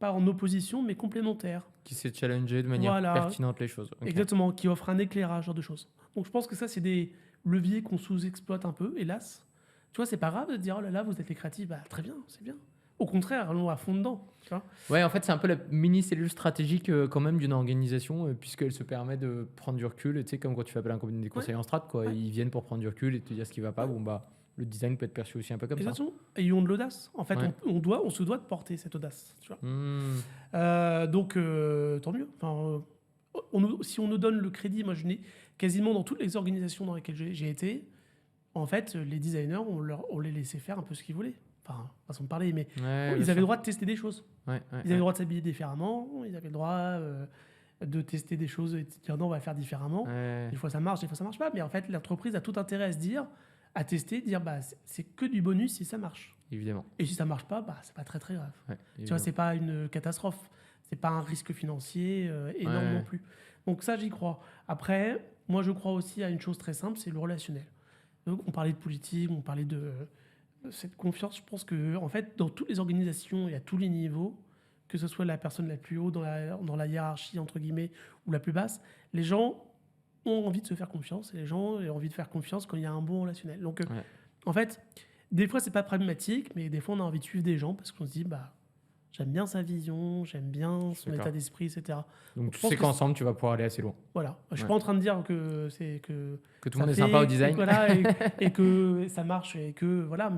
[SPEAKER 1] en opposition, mais complémentaire.
[SPEAKER 2] Qui sait challenger de manière pertinente les choses. Okay.
[SPEAKER 1] Exactement, qui offre un éclairage, genre de choses. Donc je pense que ça, c'est des leviers qu'on sous-exploite un peu, hélas. Tu vois, c'est pas grave de dire, oh là là, vous êtes les créatifs, bah, très bien, c'est bien. Au contraire, allons à fond dedans. Tu vois.
[SPEAKER 2] Ouais, en fait, c'est un peu la mini-cellule stratégique quand même d'une organisation, puisqu'elle se permet de prendre du recul. Tu sais, comme quand tu fais appel à un des conseillers en strat, quoi. Ils viennent pour prendre du recul et te dire ce qui va pas. Bon, bah, le design peut être perçu aussi un peu comme
[SPEAKER 1] Exactement.
[SPEAKER 2] ça.
[SPEAKER 1] Et ils ont de l'audace. En fait, on se doit de porter cette audace. Tu vois. Donc, tant mieux. Enfin, si on nous donne le crédit, moi, je n'ai quasiment dans toutes les organisations dans lesquelles j'ai été, en fait, les designers, on les laissait faire un peu ce qu'ils voulaient. Enfin, façon de parler, mais ils avaient le droit de tester des choses. Ils avaient le droit de s'habiller différemment, ils avaient le droit de tester des choses et de dire non, on va faire différemment. Des fois ça marche, des fois ça marche pas. Mais en fait, l'entreprise a tout intérêt à tester, dire bah, c'est que du bonus si ça marche.
[SPEAKER 2] Évidemment.
[SPEAKER 1] Et si ça marche pas, bah, c'est pas très très grave.
[SPEAKER 2] Tu
[SPEAKER 1] vois, c'est pas une catastrophe. C'est pas un risque financier énorme non plus. Donc ça, j'y crois. Après, moi, je crois aussi à une chose très simple, c'est le relationnel. Donc, on parlait de politique, on parlait de cette confiance. Je pense que en fait, dans toutes les organisations et à tous les niveaux, que ce soit la personne la plus haute dans la hiérarchie entre guillemets ou la plus basse, les gens ont envie de se faire confiance et les gens ont envie de faire confiance quand il y a un bon relationnel. Donc, en fait, des fois, c'est pas pragmatique, mais des fois, on a envie de suivre des gens parce qu'on se dit, bah, j'aime bien sa vision, j'aime bien son état d'esprit, etc.
[SPEAKER 2] Donc, tu sais qu'ensemble, tu vas pouvoir aller assez loin.
[SPEAKER 1] Voilà. Je suis pas en train de dire que
[SPEAKER 2] tout le monde est sympa au design.
[SPEAKER 1] Et que ça marche et que voilà.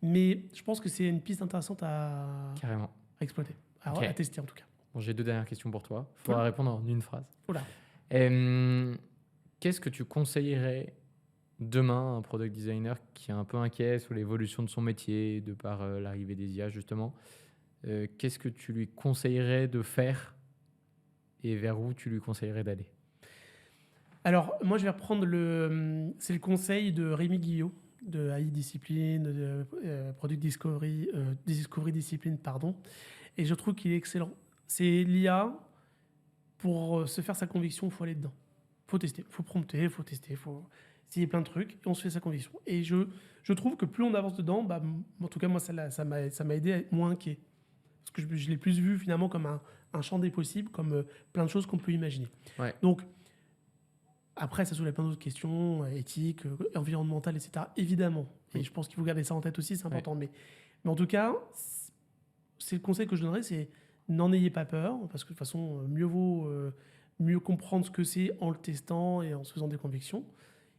[SPEAKER 1] Mais je pense que c'est une piste intéressante à exploiter, à tester en tout cas.
[SPEAKER 2] Bon, j'ai 2 dernières questions pour toi. Il faudra répondre en une phrase.
[SPEAKER 1] Voilà.
[SPEAKER 2] Qu'est-ce que tu conseillerais demain à un product designer qui est un peu inquiet sur l'évolution de son métier, de par l'arrivée des IA justement? Qu'est-ce que tu lui conseillerais de faire et vers où tu lui conseillerais d'aller?
[SPEAKER 1] Alors, moi, je vais reprendre c'est le conseil de Rémi Guillot, de AI Discipline, de Product Discovery Discipline, pardon. Et je trouve qu'il est excellent. C'est l'IA, pour se faire sa conviction, il faut aller dedans. Il faut tester, il faut prompter, il faut tester, il faut essayer plein de trucs, et on se fait sa conviction. Et je trouve que plus on avance dedans, bah, en tout cas, moi, ça m'a aidé à être moins inquiet. Parce que je l'ai plus vu finalement comme un champ des possibles, comme plein de choses qu'on peut imaginer. Donc, après, ça soulève plein d'autres questions, éthiques, environnementales, etc. Évidemment. Et je pense qu'il faut garder ça en tête aussi, c'est important. Mais en tout cas, c'est le conseil que je donnerais, c'est n'en ayez pas peur, parce que de toute façon, mieux vaut mieux comprendre ce que c'est en le testant et en se faisant des convictions.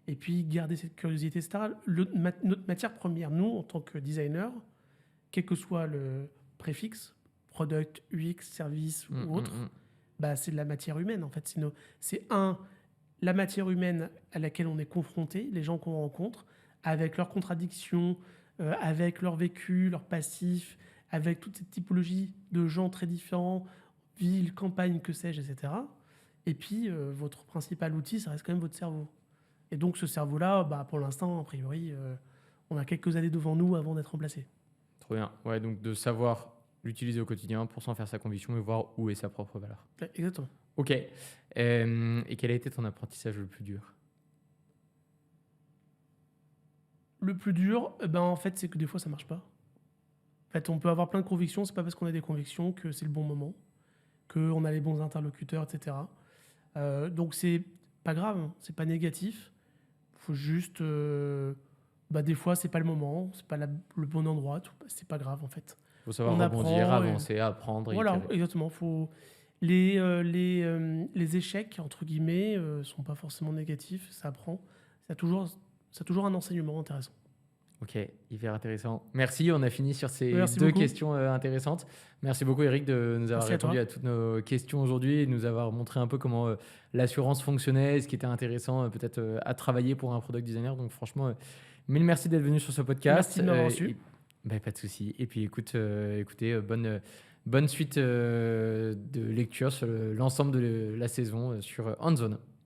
[SPEAKER 1] Et puis, garder cette curiosité, etc. Notre matière première, nous, en tant que designer, quel que soit le préfixe, product, UX, service ou autre, bah, c'est de la matière humaine, en fait. C'est la matière humaine à laquelle on est confronté, les gens qu'on rencontre, avec leurs contradictions, avec leur vécu, leur passif, avec toute cette typologie de gens très différents, ville, campagne, que sais-je, etc. Et puis, votre principal outil, ça reste quand même votre cerveau. Et donc, ce cerveau-là, bah, pour l'instant, a priori, on a quelques années devant nous avant d'être remplacé.
[SPEAKER 2] Trop bien. Ouais, donc de savoir l'utiliser au quotidien pour s'en faire sa conviction et voir où est sa propre valeur.
[SPEAKER 1] Exactement.
[SPEAKER 2] Ok. Et quel a été ton apprentissage le plus dur?
[SPEAKER 1] Le plus dur, en fait, c'est que des fois, ça marche pas. En fait, on peut avoir plein de convictions, c'est pas parce qu'on a des convictions que c'est le bon moment, qu'on a les bons interlocuteurs, etc. Donc c'est pas grave, hein, c'est pas négatif. Faut juste, des fois c'est pas le moment, c'est pas le bon endroit, c'est pas grave en fait.
[SPEAKER 2] Faut savoir
[SPEAKER 1] On
[SPEAKER 2] rebondir,
[SPEAKER 1] apprend
[SPEAKER 2] avancer, apprendre.
[SPEAKER 1] voilà, exactement. Les échecs entre guillemets sont pas forcément négatifs, ça apprend. Ça a toujours un enseignement intéressant.
[SPEAKER 2] Ok, hyper intéressant. Merci, on a fini sur ces
[SPEAKER 1] Merci
[SPEAKER 2] deux
[SPEAKER 1] beaucoup.
[SPEAKER 2] questions intéressantes. Merci beaucoup Eric de nous avoir
[SPEAKER 1] Merci à
[SPEAKER 2] répondu
[SPEAKER 1] toi.
[SPEAKER 2] à toutes nos questions aujourd'hui et de nous avoir montré un peu comment l'assurance fonctionnait, ce qui était intéressant peut-être à travailler pour un product designer. Donc franchement, mille merci d'être venu sur ce podcast.
[SPEAKER 1] Merci de m'avoir reçu.
[SPEAKER 2] Pas de souci. Et puis écoutez, bonne suite de lecture sur l'ensemble de la saison sur Hands-On.